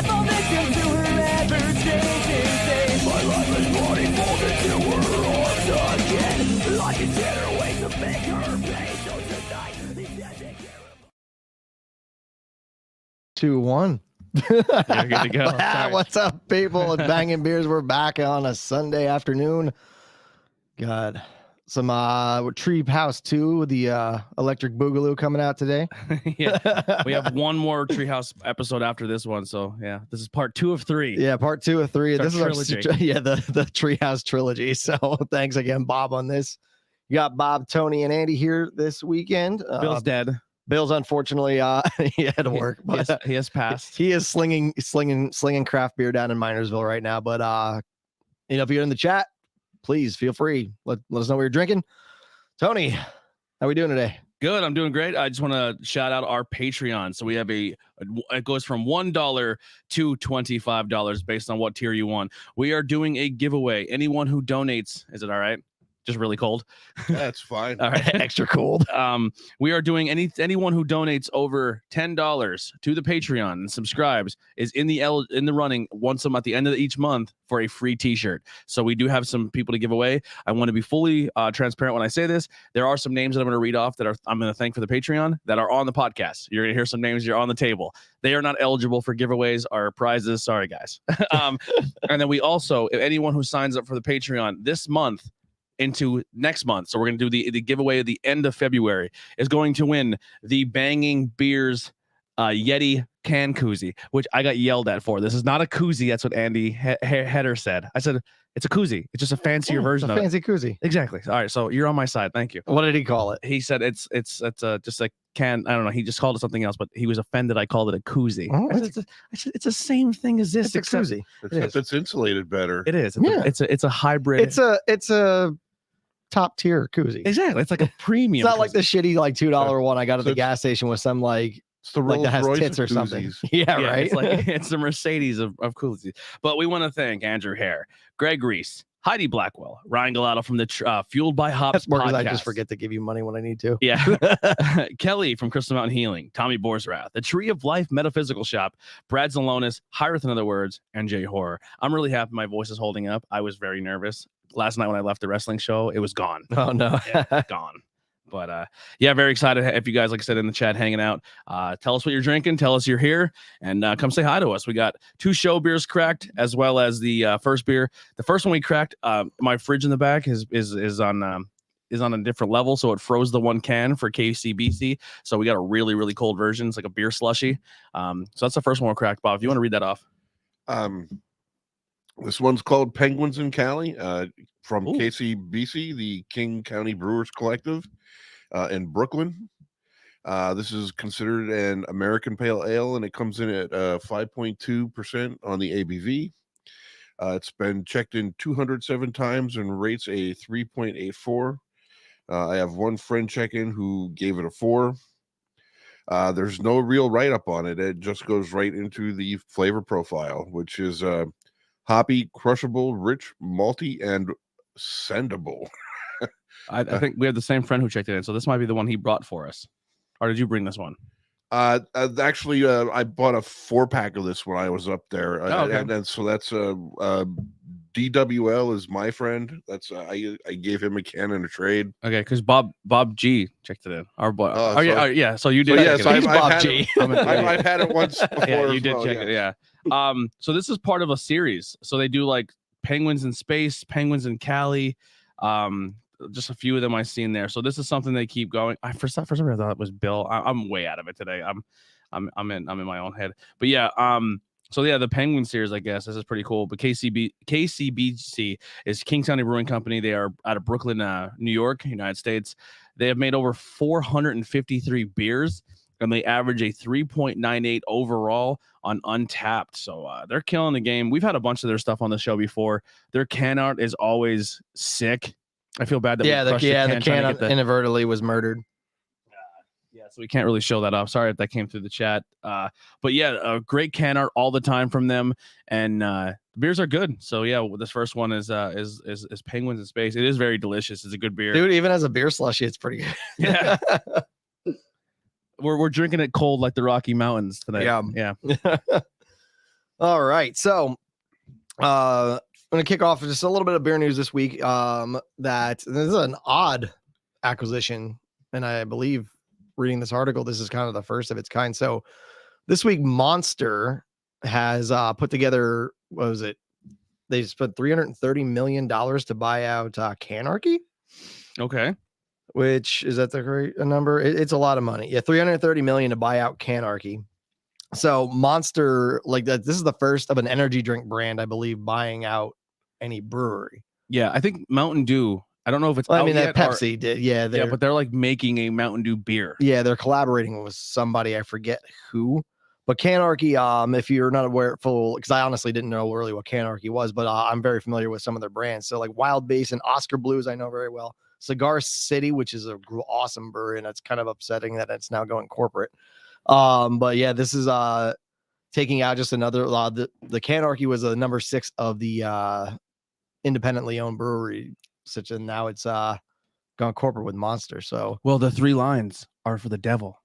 life all victim to her ever-changing face. My life is bloody, folded to her arms again. I consider ways to make her pay. So tonight, these days they care. 2-1. You're good to go. Sorry. What's up, people? It's Bangin Beers. We're back on a Sunday afternoon. God, some Treehouse 2, the electric boogaloo coming out today. Yeah, we have one more Treehouse episode after this one, so yeah, this is part 2 of 3. Yeah, part 2 of 3. It's This is our our trilogy. the Treehouse trilogy. So thanks again, Bob, on this. You got Bob, Tony, and Andy here this weekend. Bill's dead. Bill's unfortunately he had to work, but He has passed. he is slinging craft beer down in Minersville right now. But if you're in the chat, please feel free. Let us know what you're drinking. Tony, how we doing today? Good. I'm doing great. I just want to shout out our Patreon. So we have it goes from $1 to $25 based on what tier you want. We are doing a giveaway. Anyone who donates, is it all right? Just really cold. That's fine. All right. Extra cold. We are doing anyone who donates over $10 to the Patreon and subscribes is in the running once at the end of each month for a free T-shirt. So we do have some people to give away. I want to be fully transparent when I say this. There are some names that I'm going to read off that I'm going to thank for the Patreon that are on the podcast. You're going to hear some names. You're on the table. They are not eligible for giveaways or prizes. Sorry, guys. And then we also, if anyone who signs up for the Patreon this month into next month, so we're going to do the giveaway at the end of February, is going to win the Bangin Beers Yeti can koozie, which I got yelled at for. This is not a koozie. That's what Andy Header said. I said it's a koozie. It's just a fancier version of fancy koozie. Exactly. All right, so you're on my side. Thank you. What did he call it? He said it's just a can. I don't know. He just called it something else, but he was offended I called it a koozie. Oh, I said, it's the same thing as this. It's a except koozie. Except it's insulated better. It is. Yeah. It's a hybrid. It's a top tier koozie. Exactly. It's like a premium. It's not like the shitty $2 one I got at So the gas station with some It's the like Rolls that has Royce tits or of something. koozies. Yeah, right. It's like it's the Mercedes of koozies. But we want to thank Andrew Hare, Greg Reese, Heidi Blackwell, Ryan Galato from the Fueled by Hops That's more because podcast. I just forget to give you money when I need to. Yeah. Kelly from Crystal Mountain Healing, Tommy Borsrath, the Tree of Life Metaphysical Shop, Brad Zalonis, Hireth in Other Words, and Jay Horror. I'm really happy my voice is holding up. I was very nervous. Last night when I left the wrestling show, it was gone. Oh, no. Yeah, gone. But yeah, very excited if you guys, like I said, in the chat hanging out. Tell us what you're drinking. Tell us you're here, and come say hi to us. We got 2 show beers cracked, as well as the first beer. The first one we cracked. My fridge in the back is on a different level, so it froze the one can for KCBC. So we got a really, really cold version. It's like a beer slushy. So that's the first one we cracked. Bob, if you want to read that off. This one's called Penguins in Cali, from Ooh. KCBC, the King County Brewers Collective, in Brooklyn. This is considered an American Pale Ale, and it comes in at 5.2% on the ABV. It's been checked in 207 times and rates a 3.84. I have one friend check in who gave it a 4. There's no real write-up on it. It just goes right into the flavor profile, which is hoppy, crushable, rich, malty, and sendable. I think we have the same friend who checked it in, so this might be the one he brought for us. Or did you bring this one? Actually, I bought a 4-pack of this when I was up there, okay. and so that's DWL is my friend. That's I gave him a can in a trade. Okay, because Bob G checked it in. Our boy. Oh, yeah. So you did. So, yes, check it in. I've had G. I've had it once before. Yeah, you as did well, check it. Yeah. So this is part of a series. So they do like Penguins in Space, Penguins in Cali. Just a few of them I've seen there. So this is something they keep going. For some reason I thought it was Bill. I'm way out of it today. I'm in my own head. But yeah. So yeah, the Penguin series, I guess this is pretty cool. But KCBC is King County Brewing Company. They are out of Brooklyn, New York, United States. They have made over 453 beers, and they average a 3.98 overall on Untapped. So they're killing the game. We've had a bunch of their stuff on the show before. Their can art is always sick. I feel bad that the can inadvertently was murdered. Yeah, so we can't really show that off. Sorry if that came through the chat. But yeah, great can art all the time from them, and the beers are good. So yeah, this first one is Penguins in Space. It is very delicious. It's a good beer, Dude. Even as a beer slushy, it's pretty good. Yeah. We're drinking it cold like the Rocky Mountains tonight. Yeah. All right. So I'm gonna kick off with just a little bit of beer news this week. That this is an odd acquisition, and I believe reading this article, this is kind of the first of its kind. So this week, Monster has put together, what was it? They spent $330 million to buy out Canarchy, Okay. which is that the correct number? It's a lot of money. Yeah, $330 million to buy out Canarchy. So Monster, like that, this is the first of an energy drink brand, I believe, buying out any brewery. Yeah, I think Mountain Dew. I don't know if it's. Well, I out mean, that yet or- Pepsi did. Yeah, Yeah, but they're like making a Mountain Dew beer. yeah, they're collaborating with somebody. I forget who. But Canarchy, if you're not aware, because I honestly didn't know really what Canarchy was, but I'm very familiar with some of their brands. So like Wild Basin, Oscar Blues, I know very well. Cigar City, which is a awesome brewery, and it's kind of upsetting that it's now going corporate. But yeah, this is taking out just another. The Canarchy was the number 6 of the independently owned brewery, and now it's gone corporate with Monster. So Well, the 3 lines are for the devil,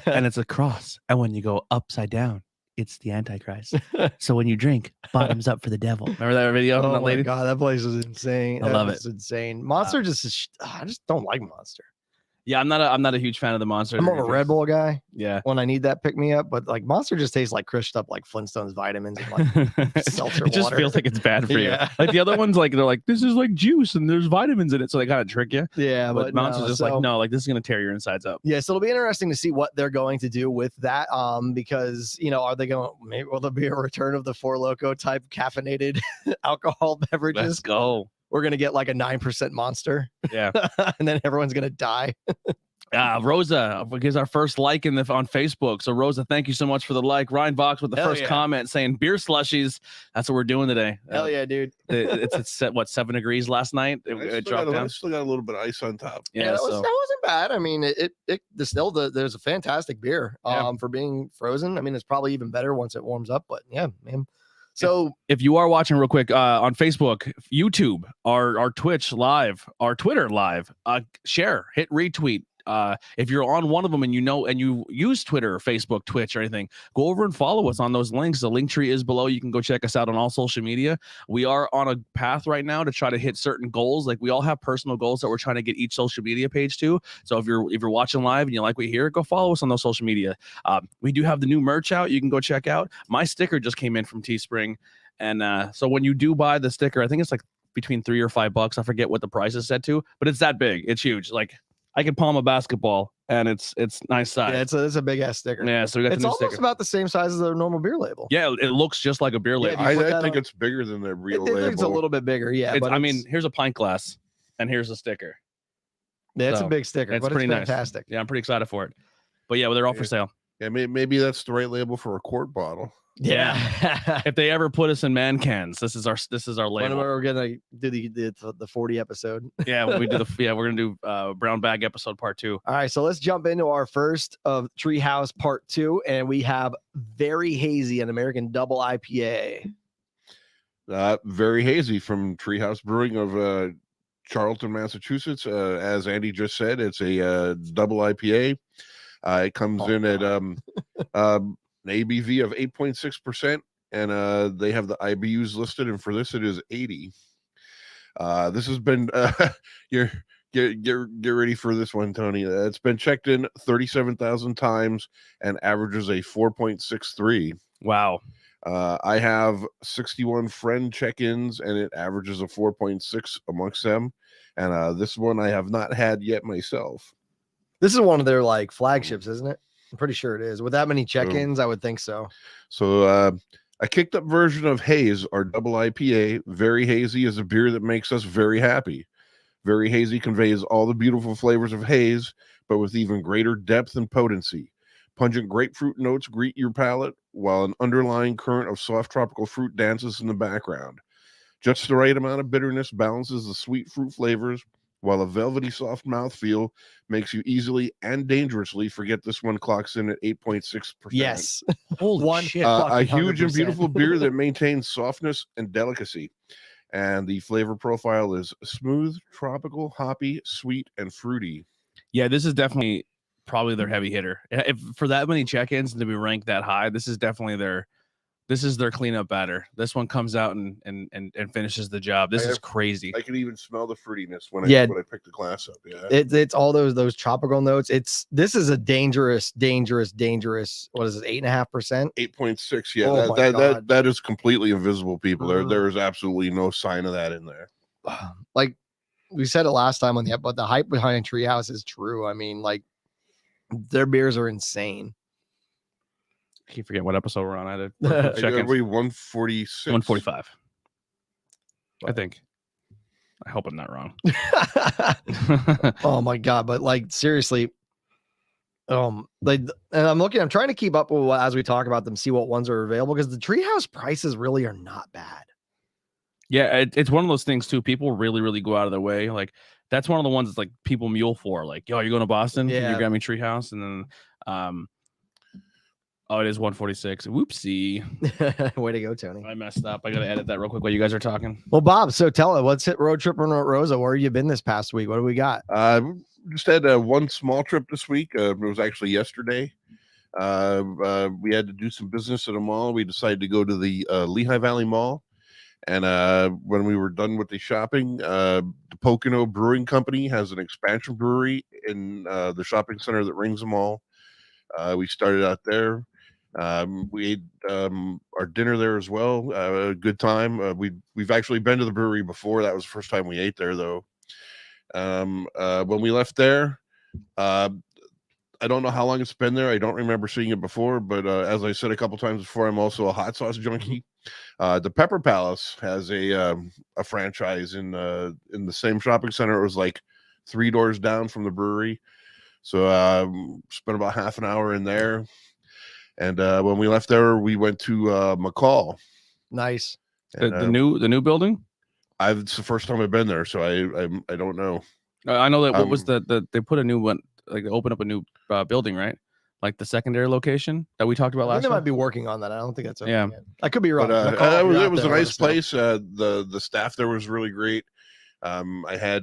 and it's a cross. And when you go upside down, it's the Antichrist. So when you drink, bottoms up for the devil. Remember that video? Oh That my lady? god, that place is insane. I love It's insane. Monster just is, I just don't like Monster. Yeah, I'm not a huge fan of the Monster. I'm more of a Red Bull guy Yeah. when I need that pick me up, but like Monster just tastes like crushed up like Flintstones vitamins and like seltzer It just water. feels like it's bad for Yeah. you. Like the other ones, like they're like, this is like juice and there's vitamins in it, so they kind of trick you. yeah, But Monster's just like, no, like this is gonna tear your insides up. Yeah, so it'll be interesting to see what they're going to do with that. Because are they going? Maybe will there be a return of the Four Loko type caffeinated alcohol beverages? Let's go. We're gonna get like a 9% Monster, Yeah. and then everyone's gonna die. Rosa gives our first like on Facebook. So Rosa, thank you so much for the like. Ryan Vox with the Hell first yeah. comment saying beer slushies. That's what we're doing today. Hell yeah, dude. It's set what 7 degrees last night. It dropped I down. still got a little bit of ice on top. Yeah, Yeah, that, so wasn't bad. I mean, there's a fantastic beer Yeah. for being frozen. I mean, it's probably even better once it warms up, but yeah, man. So if you are watching real quick on Facebook, YouTube, our Twitch live, our Twitter live, share, hit retweet. If you're on one of them and you use Twitter, Facebook, Twitch, or anything, go over and follow us on those links. The link tree is below. You can go check us out on all social media. We are on a path right now to try to hit certain goals. Like we all have personal goals that we're trying to get each social media page to. So if you're watching live and you like what you hear, go follow us on those social media. We do have the new merch out. You can go check out. My sticker just came in from Teespring, and so when you do buy the sticker, I think it's like between $3 or $5. I forget what the price is set to, but it's that big. It's huge. Like I could palm a basketball, and it's nice size. yeah, it's a big ass sticker. Yeah, so we got It's the new almost sticker. about the same size as a normal beer label. Yeah, it looks just like a beer Yeah, label. if you put I that think on- it's bigger than the real It label. looks a little bit bigger, yeah. It's, But I mean, here's a pint glass, and here's a sticker. yeah, it's so a big sticker, it's but pretty it's nice. fantastic. Yeah, I'm pretty excited for it. But yeah, well, they're all for sale. Yeah, maybe that's the right label for a quart bottle. Yeah. If they ever put us in man cans, this is our When label. we're gonna do the 40 episode. Yeah, when we do we're gonna do brown bag episode part 2. All right, so let's jump into our first of Treehouse Part 2, and we have Very Hazy, an American double IPA. Very hazy from Treehouse Brewing of Charlton, Massachusetts. As Andy just said, it's a double IPA. It comes in at an ABV of 8.6%, and they have the IBUs listed, and for this it is 80. This has been get ready for this one, Tony. It's been checked in 37,000 times and averages a 4.63. Wow. I have 61 friend check-ins, and it averages a 4.6 amongst them. And this one I have not had yet myself. This is one of their like flagships, isn't it? I'm pretty sure it is. With that many check-ins, I would think so. So a kicked up version of Haze, our double IPA. Very Hazy is a beer that makes us very happy. Very Hazy conveys all the beautiful flavors of haze, but with even greater depth and potency. Pungent grapefruit notes greet your palate, while an underlying current of soft tropical fruit dances in the background. Just the right amount of bitterness balances the sweet fruit flavors, while a velvety soft mouthfeel makes you easily and dangerously forget this one clocks in at 8.6%. Yes. Holy One shit. A fucking huge and 100%. beautiful beer that maintains softness and delicacy. And the flavor profile is smooth, tropical, hoppy, sweet, and fruity. Yeah, this is definitely probably their heavy hitter. If for that many check-ins to be ranked that high, this is definitely This is their cleanup batter. This one comes out and finishes the job. This is crazy. I can even smell the fruitiness when Yeah. I pick the glass up. Yeah, it's all those tropical notes. This is a dangerous. What is it? 8.5%. 8.6. Yeah, Oh my God. that is completely invisible, people. Mhm. There is absolutely no sign of that in there. Like we said it last time on the episode, but the hype behind Treehouse is true. I mean, like their beers are insane. I keep forgetting what episode we're on. I had to Check check in. 146. 145. I think. I hope I'm not wrong. Oh my God. But like, seriously, like, and I'm trying to keep up with as we talk about them, see what ones are available, because the Treehouse prices really are not bad. Yeah, it's one of those things too. People really go out of their way. Like that's one of the ones that's like people mule for. Like, yo, you're going to Boston? Yeah. Can you grab me Treehouse? And then, oh, it is 146. Whoopsie. Way to go, Tony. I messed up. I gotta edit that real quick while you guys are talking. Well, Bob, so tell it. Let's hit road trip on Rosa. Where have you been this past week? What do we got? Just had one small trip this week. It was actually yesterday. We had to do some business at a mall. We decided to go to the Lehigh Valley Mall. And when we were done with the shopping, the Pocono Brewing Company has an expansion brewery in the shopping center that rings them all. We started out there. We ate our dinner there as well. A good time. We've actually been to the brewery before. That was the first time we ate there, though. When we left there, I don't know how long it's been there. I don't remember seeing it before, but as I said a couple times before, I'm also a hot sauce junkie. The Pepper Palace has a franchise in the same shopping center. It was like 3 doors down from the brewery. So spent about half an hour in there. And when we left there, we went to McCall. Nice. The new building? It's the first time I've been there, so I don't know. I know that. What was the they put a new one, like they opened up a new building, right? Like the secondary location that we talked about I last think they time. might be working on that. I don't think that's open Yeah. yet. I could be wrong. But McCall, it was a let nice us know. place. The staff there was really great. I had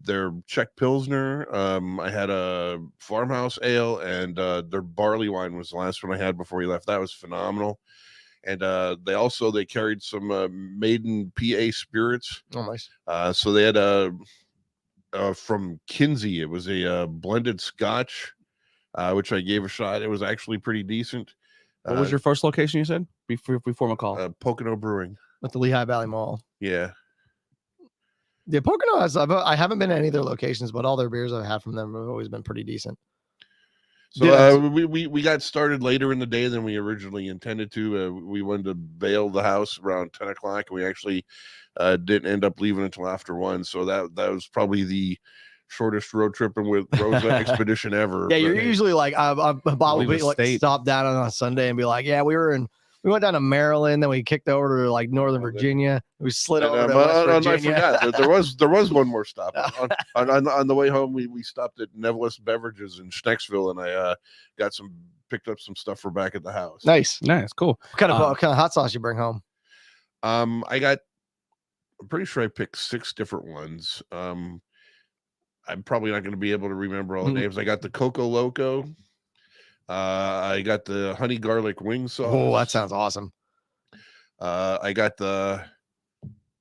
their Czech Pilsner. I had a farmhouse ale, and their barley wine was the last one I had before we left. That was phenomenal. And they carried some Maiden PA spirits. Oh, nice. So they had from Kinsey. It was a blended Scotch, which I gave a shot. It was actually pretty decent. What was your first location you said before McCall? Pocono Brewing. At the Lehigh Valley Mall. Yeah. Yeah, Pocono has. I haven't been to any of their locations, but all their beers I've had from them have always been pretty decent. So we got started later in the day than we originally intended to. We wanted to bail the house around 10 o'clock, and we actually didn't end up leaving until after 1. So that was probably the shortest road tripping with Rosa expedition ever. Yeah, you're usually like Bob will Leave be the like state. stop down on a Sunday and be like, yeah, we went down to Maryland, then we kicked over to like Northern Virginia. We slid over to West Virginia. I forgot there was one more stop on the way home. We stopped at Nevelis Beverages in Schnecksville, and I picked up some stuff for back at the house. Nice. Cool. What kind of hot sauce you bring home? I'm pretty sure I picked 6 different ones. I'm probably not going to be able to remember all the names. I got the Coco Loco. I got the honey garlic wing sauce. Oh, that sounds awesome. I got the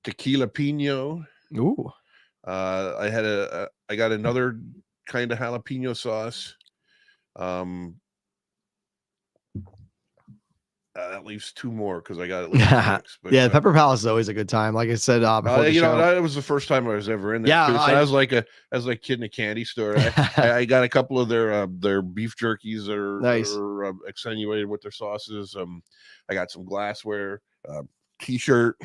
tequila pino. Ooh. I got another kind of jalapeno sauce. That leaves 2 more because I got at least 6. But, yeah, Pepper Palace is always a good time. Like I said, before the show. That was the first time I was ever in there. Yeah, too. So I was like a kid in a candy store. I got a couple of their beef jerkies that are Nice. accentuated with their sauces. I got some glassware, T-shirt.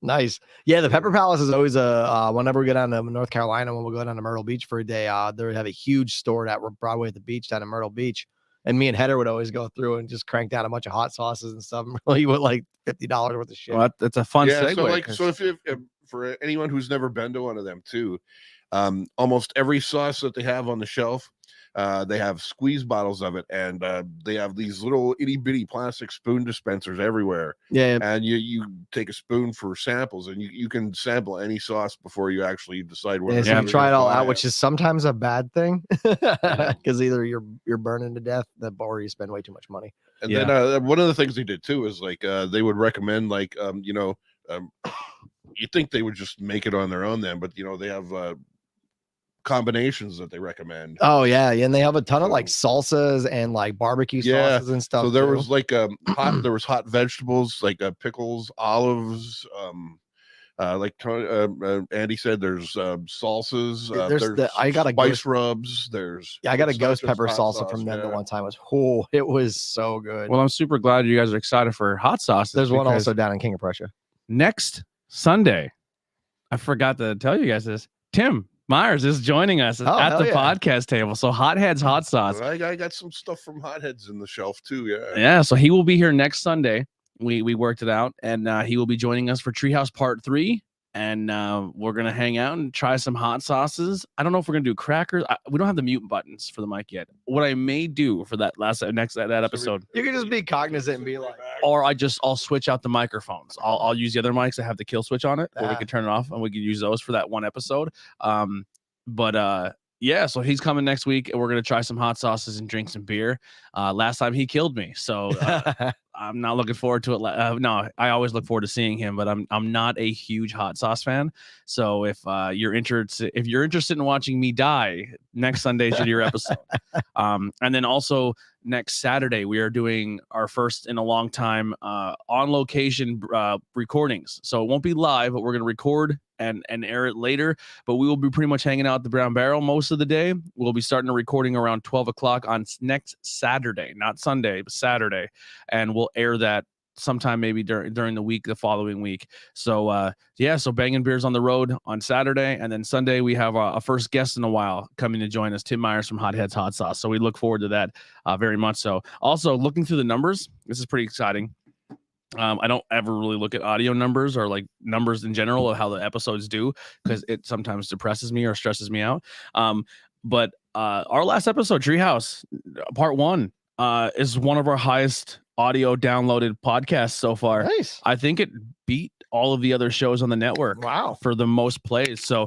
Nice. Yeah, the Pepper Palace is always whenever we go down to North Carolina, when we go down to Myrtle Beach for a day, they have a huge store at Broadway at the beach down in Myrtle Beach. And me and Heather would always go through and just crank down a bunch of hot sauces and stuff. And really went like $50 worth of shit. Well, that's a fun Yeah, segue. so if for anyone who's never been to one of them too, almost every sauce that they have on the shelf, They have squeeze bottles of it, and they have these little itty bitty plastic spoon dispensers everywhere. Yeah. And you take a spoon for samples, and you can sample any sauce before you actually decide what. Yeah, so Yeah, you try it all out, which is sometimes a bad thing because either you're burning to death or you spend way too much money. And then one of the things they did too is like they would recommend like you think they would just make it on their own then, but they have combinations that they recommend. Oh yeah, and they have a ton of like salsas and like barbecue sauces and stuff. So there too. was like hot vegetables like pickles, olives, like Andy said, there's salsas. I got a spice rubs. There's I got a it's not ghost just pepper hot salsa sauce, from them the yeah. one time. It was so good. Well, I'm super glad you guys are excited for hot sauces. There's one because also down in King of Prussia. next Sunday. I forgot to tell you guys this. Tim Myers is joining us at hell the yeah. podcast table. So Hotheads Hot Sauce. I got some stuff from Hotheads in the shelf too. Yeah. Yeah, so he will be here next Sunday. We worked it out, and he will be joining us for Treehouse Part 3. And we're gonna hang out and try some hot sauces. I don't know if we're gonna do crackers. We don't have the mute buttons for the mic yet. What I may do for that episode, You can just be cognizant and be like, or I'll switch out the microphones. I'll use the other mics that have the kill switch on it, where we Ah. can turn it off, and we can use those for that one episode. Yeah, so he's coming next week, and we're gonna try some hot sauces and drink some beer. Last time he killed me, so I'm not looking forward to it. No, I always look forward to seeing him, but I'm not a huge hot sauce fan. So if you're interested in watching me die, next Sunday should be your episode. And then also next Saturday we are doing our first in a long time on location recordings. So it won't be live, but we're gonna record and air it later. But we will be pretty much hanging out at the Brown Barrel most of the day. We'll be starting a recording around 12 o'clock on next Saturday, not Sunday, but Saturday, and we'll air that sometime maybe during the week, the following week. So so Bangin Beers on the road on Saturday, and then Sunday we have a first guest in a while coming to join us, Tim Myers from Hotheads Hot Sauce. So we look forward to that very much. So also looking through the numbers, this is pretty exciting. I don't ever really look at audio numbers or like numbers in general of how the episodes do, because it sometimes depresses me or stresses me out. But our last episode, Treehouse Part 1, is one of our highest audio downloaded podcasts so far. nice. I think it beat all of the other shows on the network Wow. for the most plays. So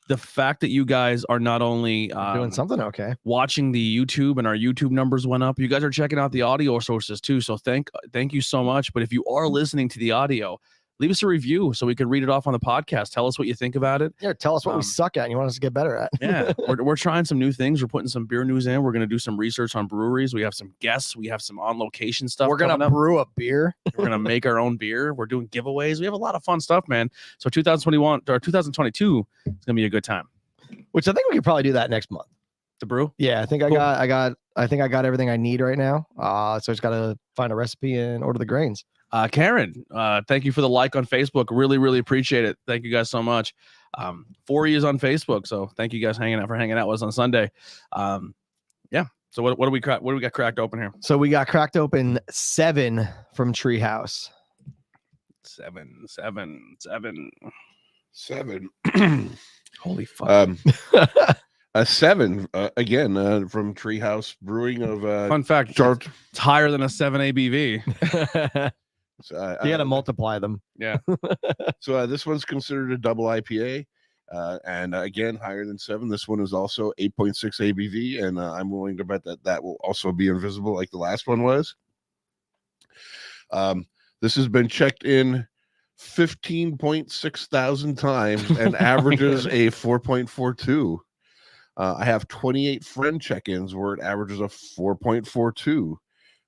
the fact that you guys are not only Doing something okay. watching the YouTube, and our YouTube numbers went up, you guys are checking out the audio sources too. So thank you so much. But if you are listening to the audio, leave us a review so we can read it off on the podcast. Tell us what you think about it. Yeah, tell us what we Um, suck at and you want us to get better at. Yeah, we're trying some new things. We're putting some beer news in. We're going to do some research on breweries. We have some guests. We have some on location stuff. We're gonna coming up. brew a beer. We're gonna make our own beer. We're doing giveaways. We have a lot of fun stuff, man. So 2021 or 2022 is gonna be a good time. Which I think we could probably do that next month. The brew. Yeah, I think Cool. I got everything I need right now. So I just gotta find a recipe and order the grains. Karen, thank you for the like on Facebook. Really, really appreciate it. Thank you guys so much. 4 years on Facebook, so thank you guys hanging out with us on Sunday. Yeah. So what do we crack? What do we got cracked open here? So we got cracked open 7 from Treehouse. 7. 7. Holy fuck. A 7 again from Treehouse Brewing of Fun fact: Chart. it's higher than a 7 ABV. You got to multiply them. So this one's considered a double IPA, and again higher than 7. This one is also 8.6 ABV, and I'm willing to bet that will also be invisible like the last one was. This has been checked in 15.6 thousand times and averages a 4.42. I have 28 friend check-ins where it averages a 4.42.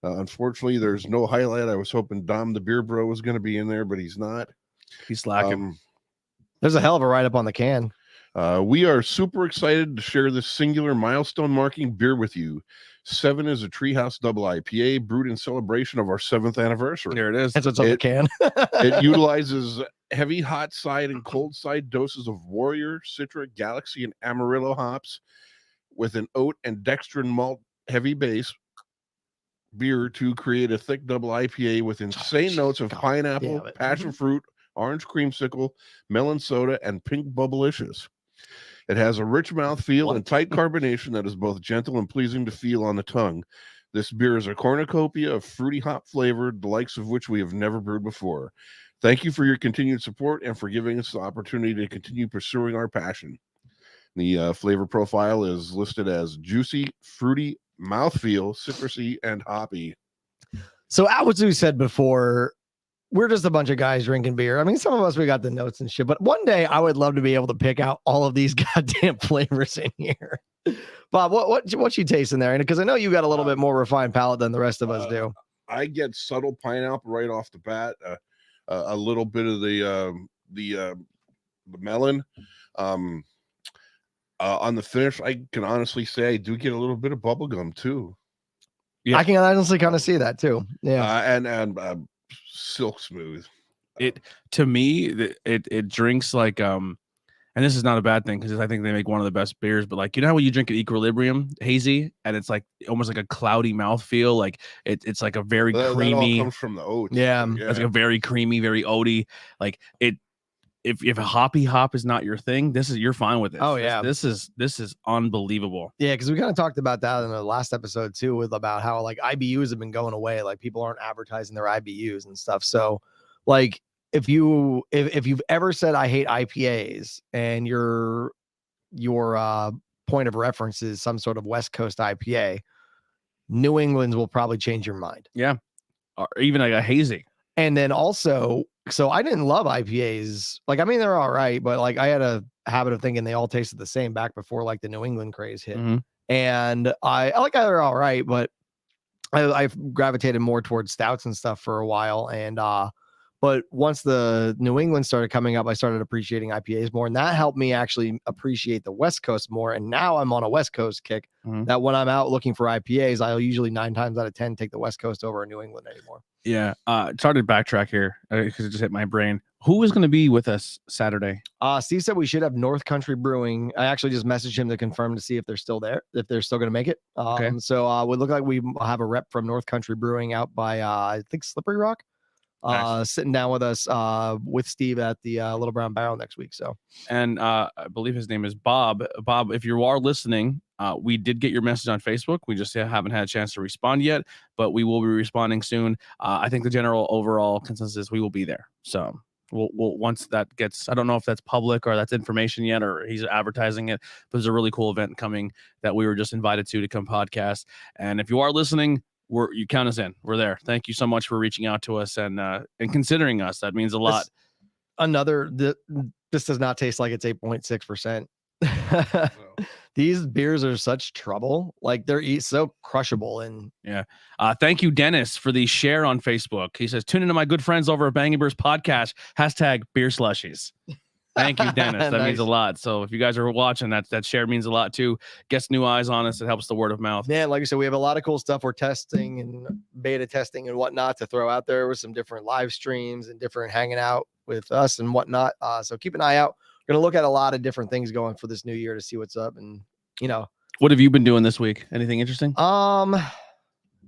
Unfortunately, there's no highlight. I was hoping Dom the Beer Bro was going to be in there, but he's not. He's slacking. There's a hell of a write up on the can. We are super excited to share this singular milestone marking beer with you. 7 is a Treehouse Double IPA brewed in celebration of our 7th anniversary. Here it is. That's what's on the can. It utilizes heavy hot side and cold side doses of Warrior, Citra, Galaxy, and Amarillo hops with an oat and dextrin malt heavy base beer to create a thick double IPA with insane notes of pineapple, damn it. passion fruit, orange creamsicle, melon soda, and pink bubblicious. It has a rich mouthfeel and tight carbonation that is both gentle and pleasing to feel on the tongue. This beer is a cornucopia of fruity hop flavor, the likes of which we have never brewed before. Thank you for your continued support and for giving us the opportunity to continue pursuing our passion. The flavor profile is listed as juicy, fruity, mouthfeel, citrusy, and hoppy. So Awatsu said before, we're just a bunch of guys drinking beer. I mean, some of us, we got the notes and shit, but one day I would love to be able to pick out all of these goddamn flavors in here. Bob, what you tasting there? Because I know you got a little bit more refined palate than the rest of us do. I get subtle pineapple right off the bat. A little bit of the melon. On the finish, I can honestly say I do get a little bit of bubblegum too. Yeah, I can honestly kind of see that too. Yeah, and silk smooth. It to me, it drinks like and this is not a bad thing because I think they make one of the best beers. But like, you know how when you drink an Equilibrium hazy and it's like almost like a cloudy mouthfeel, like it's like a very creamy. That all comes from the oats. Yeah, it's like a very creamy, very oaty. Like it. If a hoppy hop is not your thing, you're fine with it. Oh yeah, this is unbelievable. Yeah, because we kind of talked about that in the last episode too, with about how like IBUs have been going away, like people aren't advertising their IBUs and stuff. So, like if you've ever said I hate IPAs and your point of reference is some sort of West Coast IPA, New England's will probably change your mind. Yeah, or even like a hazy. And then also, so I didn't love IPAs. Like, I mean, they're all right, but like I had a habit of thinking they all tasted the same back before like the New England craze hit. Mm-hmm. And I like they're all right, but I've gravitated more towards stouts and stuff for a while. And but once the New England started coming up, I started appreciating IPAs more, and that helped me actually appreciate the West Coast more. And now I'm on a West Coast kick. Mm-hmm. That when I'm out looking for IPAs, I'll usually 9 times out of 10 take the West Coast over New England anymore. Yeah. Sorry to backtrack here because it just hit my brain. Who is going to be with us Saturday? Steve said we should have North Country Brewing. I actually just messaged him to confirm to see if they're still there, if they're still going to make it. Okay. So it would look like we have a rep from North Country Brewing out by, I think, Slippery Rock. Nice. Sitting down with us with Steve at the Little Brown Barrel next week. So, and I believe his name is Bob. Bob, if you are listening, we did get your message on Facebook. We just haven't had a chance to respond yet, but we will be responding soon. I think the general overall consensus, we will be there. So we'll once that gets, I don't know if that's public or that's information yet, or he's advertising it, but there's a really cool event coming that we were just invited to come podcast. And if you are listening, you count us in. We're there. Thank you so much for reaching out to us and considering us. That means a lot. This does not taste like it's 8.6%. These beers are such trouble. Like they're so crushable. And yeah. Thank you, Dennis, for the share on Facebook. He says, tune into my good friends over at Bangin podcast, #beer slushies. Thank you, Dennis. That means a lot. So if you guys are watching, that share means a lot too. Gets new eyes on us. It helps the word of mouth. Yeah, like I said, we have a lot of cool stuff we're testing and beta testing and whatnot to throw out there with some different live streams and different hanging out with us and whatnot. So keep an eye out. We're gonna look at a lot of different things going for this new year to see what's up. And what have you been doing this week? Anything interesting? No,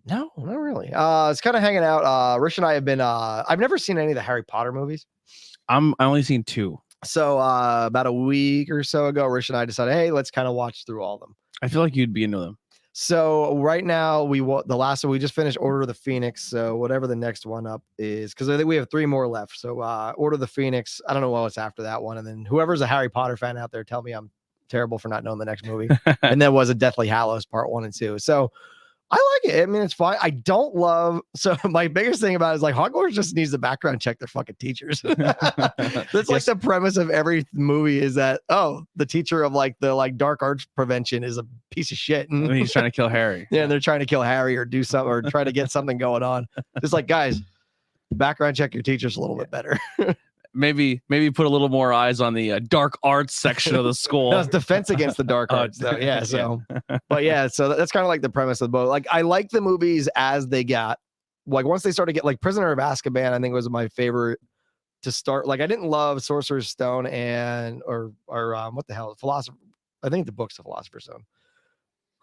not really. It's kind of hanging out. Rich and I have been. I've never seen any of the Harry Potter movies. I only seen 2. So about a week or so ago, Rich and I decided, hey, let's kind of watch through all of them. I feel like you'd be into them. So right now we just finished Order of the Phoenix. So whatever the next one up is, because I think we have 3 more left. So Order of the Phoenix, I don't know what's after that one. And then whoever's a Harry Potter fan out there, tell me I'm terrible for not knowing the next movie. And then was a Deathly Hallows Part 1 and 2. So I like it. I mean, it's fine. I don't love. So my biggest thing about it is like Hogwarts just needs to background check their fucking teachers. That's like the premise of every movie is that, the teacher of like the dark arts prevention is a piece of shit. And he's trying to kill Harry. Yeah, they're trying to kill Harry or do something or try to get something going on. Just like, guys, background check your teachers a little bit better. Maybe put a little more eyes on the dark arts section of the school. That's defense against the dark arts, though. Yeah. So, but yeah, so that's kind of like the premise of both. Like, I like the movies as they got. Like, once they started to get like Prisoner of Azkaban, I think was my favorite to start. Like, I didn't love Sorcerer's Stone or what the hell, Philosopher. I think the book's the Philosopher's Stone.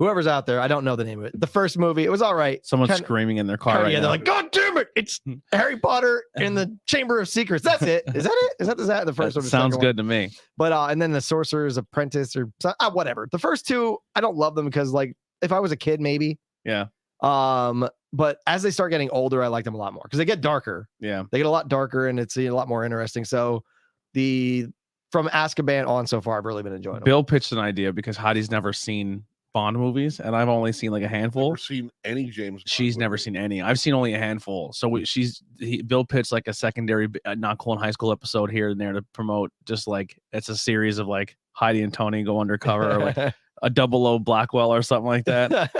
whoever's out there, I don't know the name of it. The first movie, it was all right. Someone's Kinda- screaming in their car right yeah, now. they're like, God damn it! It's Harry Potter in the Chamber of Secrets. That's it. Is that it? Is that the first That one? or the sounds second one? good to me. But and then the Sorcerer's Apprentice or whatever. The first two, I don't love them because like if I was a kid, maybe. Yeah. But as they start getting older, I like them a lot more because they get darker. Yeah. They get a lot darker and it's a lot more interesting. So from Azkaban on so far, I've really been enjoying them. Bill pitched an idea because Heidi's never seen Bond movies, and I've only seen like a handful. Never seen any James Bond She's never movie. seen any. I've seen only a handful. So Bill pitched like a secondary Not Cool in High School episode here and there to promote just like it's a series of like Heidi and Tony go undercover or like a 00 Blackwell or something like that.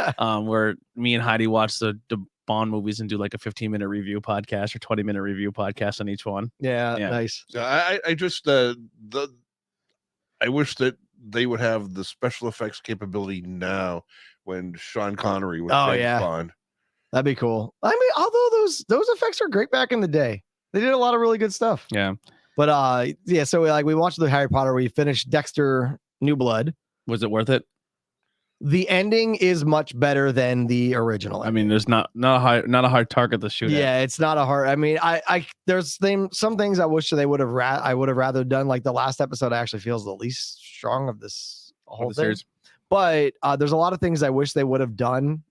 Where me and Heidi watch the Bond movies and do like a 15-minute review podcast or 20-minute review podcast on each one. Yeah, Yeah. nice. So I just I wish that they would have the special effects capability now when Sean Connery was James Bond. That'd be cool. I mean, although those effects are great back in the day, they did a lot of really good stuff. Yeah. But yeah, so we watched the Harry Potter. We finished Dexter New Blood. Was it worth it? The ending is much better than the original. I mean, there's not a hard target to shoot at. Yeah, it's not a hard. I mean, I there's some things I wish they would have I would have rather done. Like the last episode, actually feels the least strong of this whole the thing. series. But there's a lot of things I wish they would have done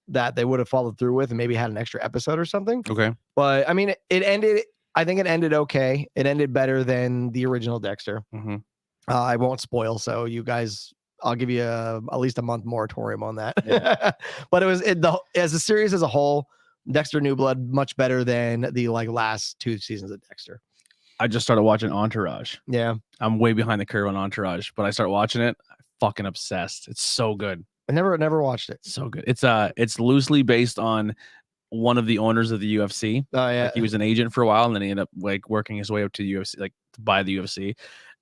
that they would have followed through with and maybe had an extra episode or something. Okay. But I mean, it ended. I think it ended okay. It ended better than the original Dexter. Mm-hmm. I won't spoil, so you guys. I'll give you at least a month moratorium on that. Yeah. But it was as a series as a whole, Dexter New Blood much better than the last 2 seasons of Dexter. I just started watching Entourage. Yeah, I'm way behind the curve on Entourage, but I start watching it. I'm fucking obsessed. It's so good. I never watched it. So good. It's loosely based on one of the owners of the UFC. Oh yeah, Like he was an agent for a while, and then he ended up like working his way up to the UFC, like to buy the UFC.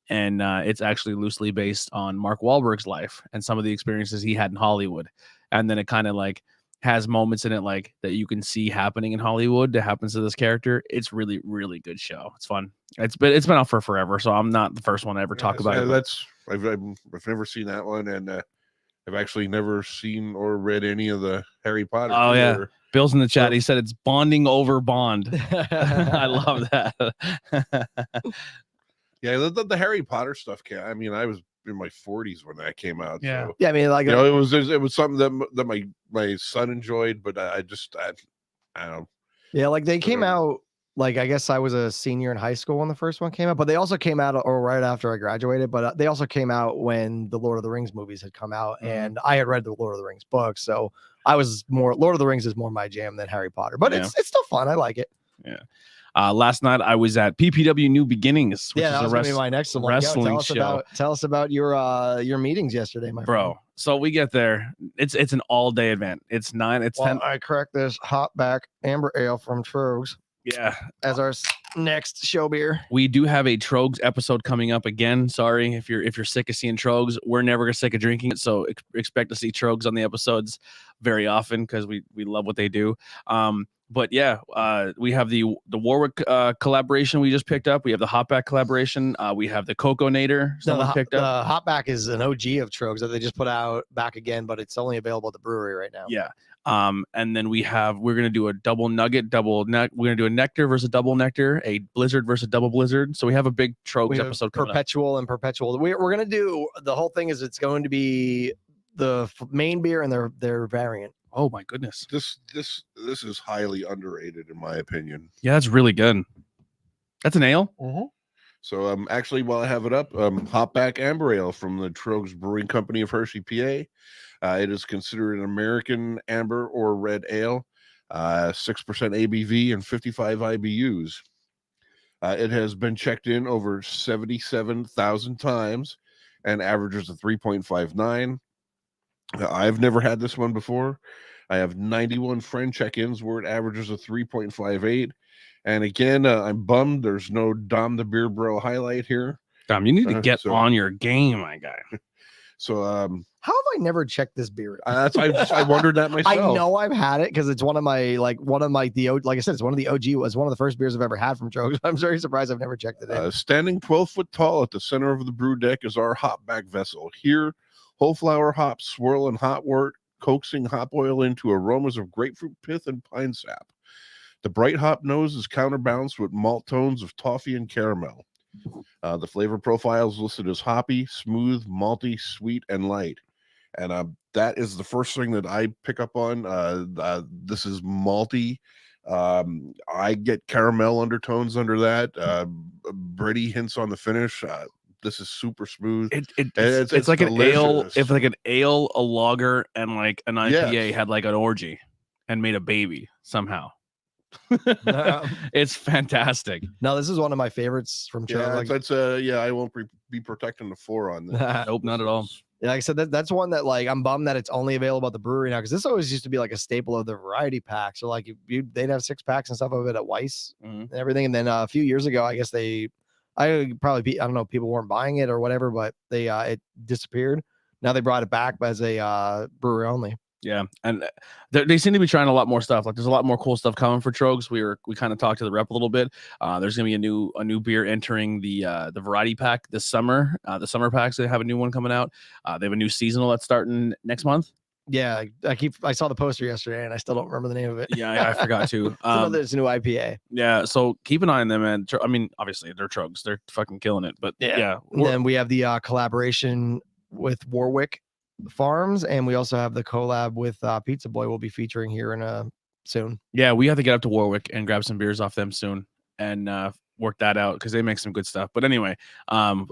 And it's actually loosely based on Mark Wahlberg's life and some of the experiences he had in Hollywood. And then it kind of like has moments in it like that you can see happening in Hollywood that happens to this character. It's really, really good show. It's fun. It's been out for forever, so I'm not the first one to ever talk about it. I've never seen that one, and I've actually never seen or read any of the Harry Potter. Oh yeah, Bill's in the chat. He said it's bonding over Bond. I love that. Yeah, the Harry Potter stuff. I mean, I was in my 40s when that came out. Yeah. So, yeah. I mean, you know, it was something that my son enjoyed, but I don't know. Yeah, like they came out. Like I guess I was a senior in high school when the first one came out, but they also came out or right after I graduated. But they also came out when the Lord of the Rings movies had come out, and I had read the Lord of the Rings books, so I was more Lord of the Rings is more my jam than Harry Potter. But it's still fun. I like it. Yeah. Last night I was at PPW New Beginnings, which that is was gonna be my next one. wrestling show. Tell us about your meetings yesterday, my Bro. friend. So we get there. It's an all day event. It's 10. I cracked this hotback amber ale from Trogs Yeah. as our next show beer. We do have a Trogs episode coming up again. Sorry if you're sick of seeing Trogs. We're never sick of drinking it, so expect to see Trogs on the episodes very often because we love what they do. But yeah, we have the Warwick collaboration we just picked up. We have the Hotback collaboration. We have the Coconator someone picked up. The Hotback is an OG of Trogs that they just put out back again, but it's only available at the brewery right now. Yeah. And then we're gonna do a double nugget, we're gonna do a nectar versus double nectar, a blizzard versus double blizzard. So we have a big Trogs episode coming perpetual and perpetual. We're gonna do the whole thing. It's going to be the main beer and their variant. Oh my goodness. This is highly underrated in my opinion. Yeah, that's really good. That's an ale. So actually, while I have it up, Hotback Amber Ale from the Trogs Brewing Company of Hershey, PA. It is considered an American amber or red ale, 6% ABV and 55 IBUs. It has been checked in over 77,000 times and averages a 3.59. I've never had this one before. I have 91 friend check-ins where it averages a 3.58. And again, I'm bummed there's no Dom the Beer Bro highlight here. Dom, you need to get on your game, my guy. So how have I never checked this beer? I wondered that myself. I know I've had it because it's one of my like I said, it's one of the OG. It was one of the first beers I've ever had from Trogs. I'm very surprised I've never checked it in. Standing 12 foot tall at the center of the brew deck is our Hotback vessel. Here, Whole flower hops swirl in hot wort, coaxing hop oil into aromas of grapefruit pith and pine sap. The bright hop nose is counterbalanced with malt tones of toffee and caramel. The flavor profile is listed as hoppy, smooth, malty, sweet, and light. And that is the first thing that I pick up on. This is malty. I get caramel undertones under that. Bready hints on the finish. This is super smooth. It's like an ale. delicious. If like an ale, a lager, and like an IPA Yes. had like an orgy and made a baby somehow. It's fantastic. No, this is one of my favorites from Chile. Yeah, Like, that's I won't be protecting the 4 on this. Nope, not at all. yeah, like I said, that's one that like I'm bummed that it's only available at the brewery now because this always used to be like a staple of the variety pack. So like they'd have 6-packs and stuff of it at Weiss Mhm. and everything. And then a few years ago, I guess I don't know, people weren't buying it or whatever, but it disappeared. Now they brought it back as a brewery only. Yeah, and they seem to be trying a lot more stuff. Like there's a lot more cool stuff coming for Trogs. We kind of talked to the rep a little bit. There's gonna be a new beer entering the variety pack this summer. The summer packs, they have a new one coming out. They have a new seasonal that's starting next month. Yeah, I saw the poster yesterday and I still don't remember the name of it. Yeah, I forgot to. It's a new IPA. Yeah, so keep an eye on them, man. I mean, obviously they're Trogs. They're fucking killing it. But yeah. And then we have the collaboration with Warwick Farms, and we also have the collab with Pizza Boy we'll be featuring here in soon. Yeah, we have to get up to Warwick and grab some beers off them soon and work that out because they make some good stuff. But anyway, tell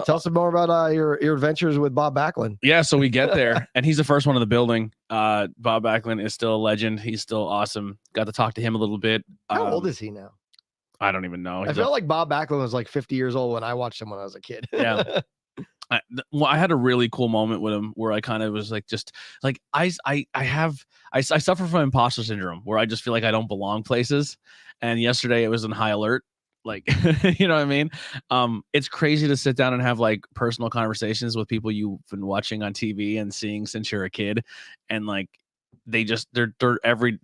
us more about your adventures with Bob Backlund. Yeah, so we get there and he's the first one in the building. Bob Backlund is still a legend. He's still awesome. Got to talk to him a little bit. How old is he now? I don't even know. I felt like Bob Backlund was like 50 years old when I watched him when I was a kid. Yeah. I had a really cool moment with him where I kind of was like, just like I suffer from imposter syndrome where I just feel like I don't belong places. And yesterday it was in high alert. Like, you know what I mean? It's crazy to sit down and have like personal conversations with people you've been watching on TV and seeing since you're a kid. And like, they're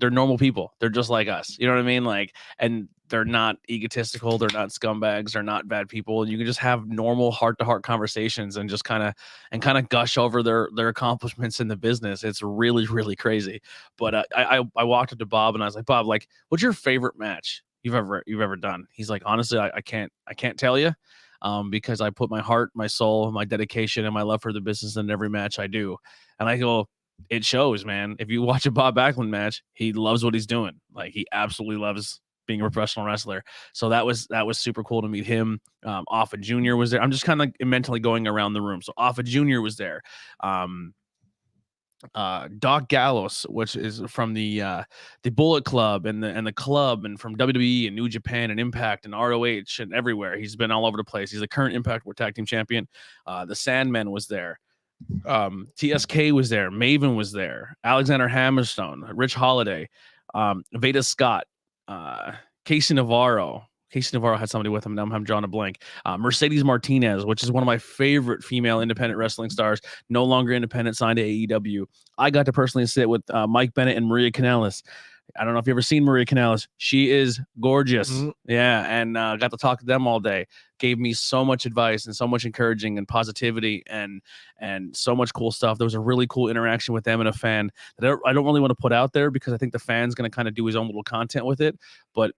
normal people. They're just like us. You know what I mean? Like, and they're not egotistical. They're not scumbags. They're not bad people. And you can just have normal heart-to-heart conversations and just kind of gush over their accomplishments in the business. It's really, really crazy. But I walked up to Bob and I was like, Bob, like, what's your favorite match you've ever done? He's like, honestly, I can't tell you, because I put my heart, my soul, my dedication, and my love for the business in every match I do. And I go, it shows, man. If you watch a Bob Backlund match, he loves what he's doing. Like, he absolutely loves being a professional wrestler. So that was super cool to meet him. Offa Jr. was there. I'm just kind of mentally going around the room. So Offa Jr. was there. Doc Gallows, which is from the Bullet Club and the club, and from WWE and New Japan and Impact and ROH and everywhere. He's been all over the place. He's the current Impact World Tag Team Champion. The Sandman was there. TSK was there. Maven was there. Alexander Hammerstone, Rich Holiday, Veda Scott, Casey Navarro. Casey Navarro had somebody with him. Now I'm drawing a blank. Mercedes Martinez, which is one of my favorite female independent wrestling stars, no longer independent, signed to AEW. I got to personally sit with Mike Bennett and Maria Kanellis. I don't know if you've ever seen Maria Kanellis. She is gorgeous. Mm-hmm. Yeah, and got to talk to them all day. Gave me so much advice and so much encouraging and positivity and so much cool stuff. There was a really cool interaction with them and a fan that I don't really want to put out there because I think the fan's going to kind of do his own little content with it. But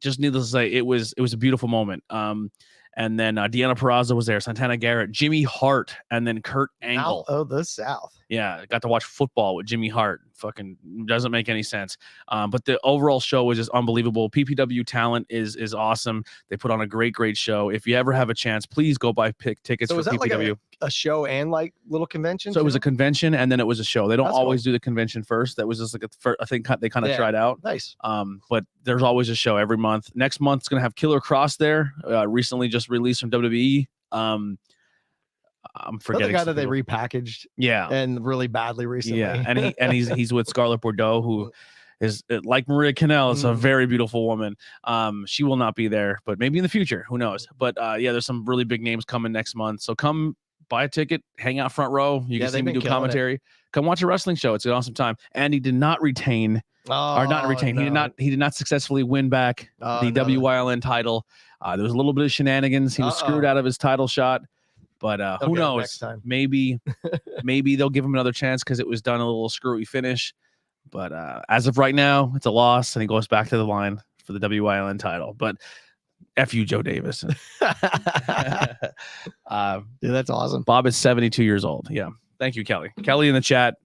just needless to say, it was a beautiful moment. And then Deanna Peraza was there, Santana Garrett, Jimmy Hart, and then Kurt Angle. Oh, the South. Yeah, got to watch football with Jimmy Hart. Fucking doesn't make any sense. But the overall show was just unbelievable. PPW talent is awesome. They put on a great show. If you ever have a chance, please go buy tickets for PPW. Like a show and like little convention? So it was a convention and then it was a show. They don't always do the convention first. That was just like I think they kind of tried out. Nice. But there's always a show every month. Next month's gonna have Killer Cross there. Recently just released from WWE. I'm forgetting the guy that they repackaged. Yeah, and really badly recently. Yeah, and he's with Scarlett Bordeaux, who is like Maria Kanellis, is a very beautiful woman. She will not be there, but maybe in the future, who knows? But yeah, there's some really big names coming next month. So come buy a ticket, hang out front row. You can see me do commentary. Come watch a wrestling show. It's an awesome time. And he did not retain, or not retain. No. He did not successfully win back the WYLN title. There was a little bit of shenanigans. He was screwed out of his title shot. But They'll who get it knows? next time. Maybe they'll give him another chance because it was done a little screwy finish. But as of right now, it's a loss, and he goes back to the line for the WILN title. But F you, Joe Davis. Dude, that's awesome. Bob is 72 years old. Yeah. Thank you, Kelly. Kelly in the chat,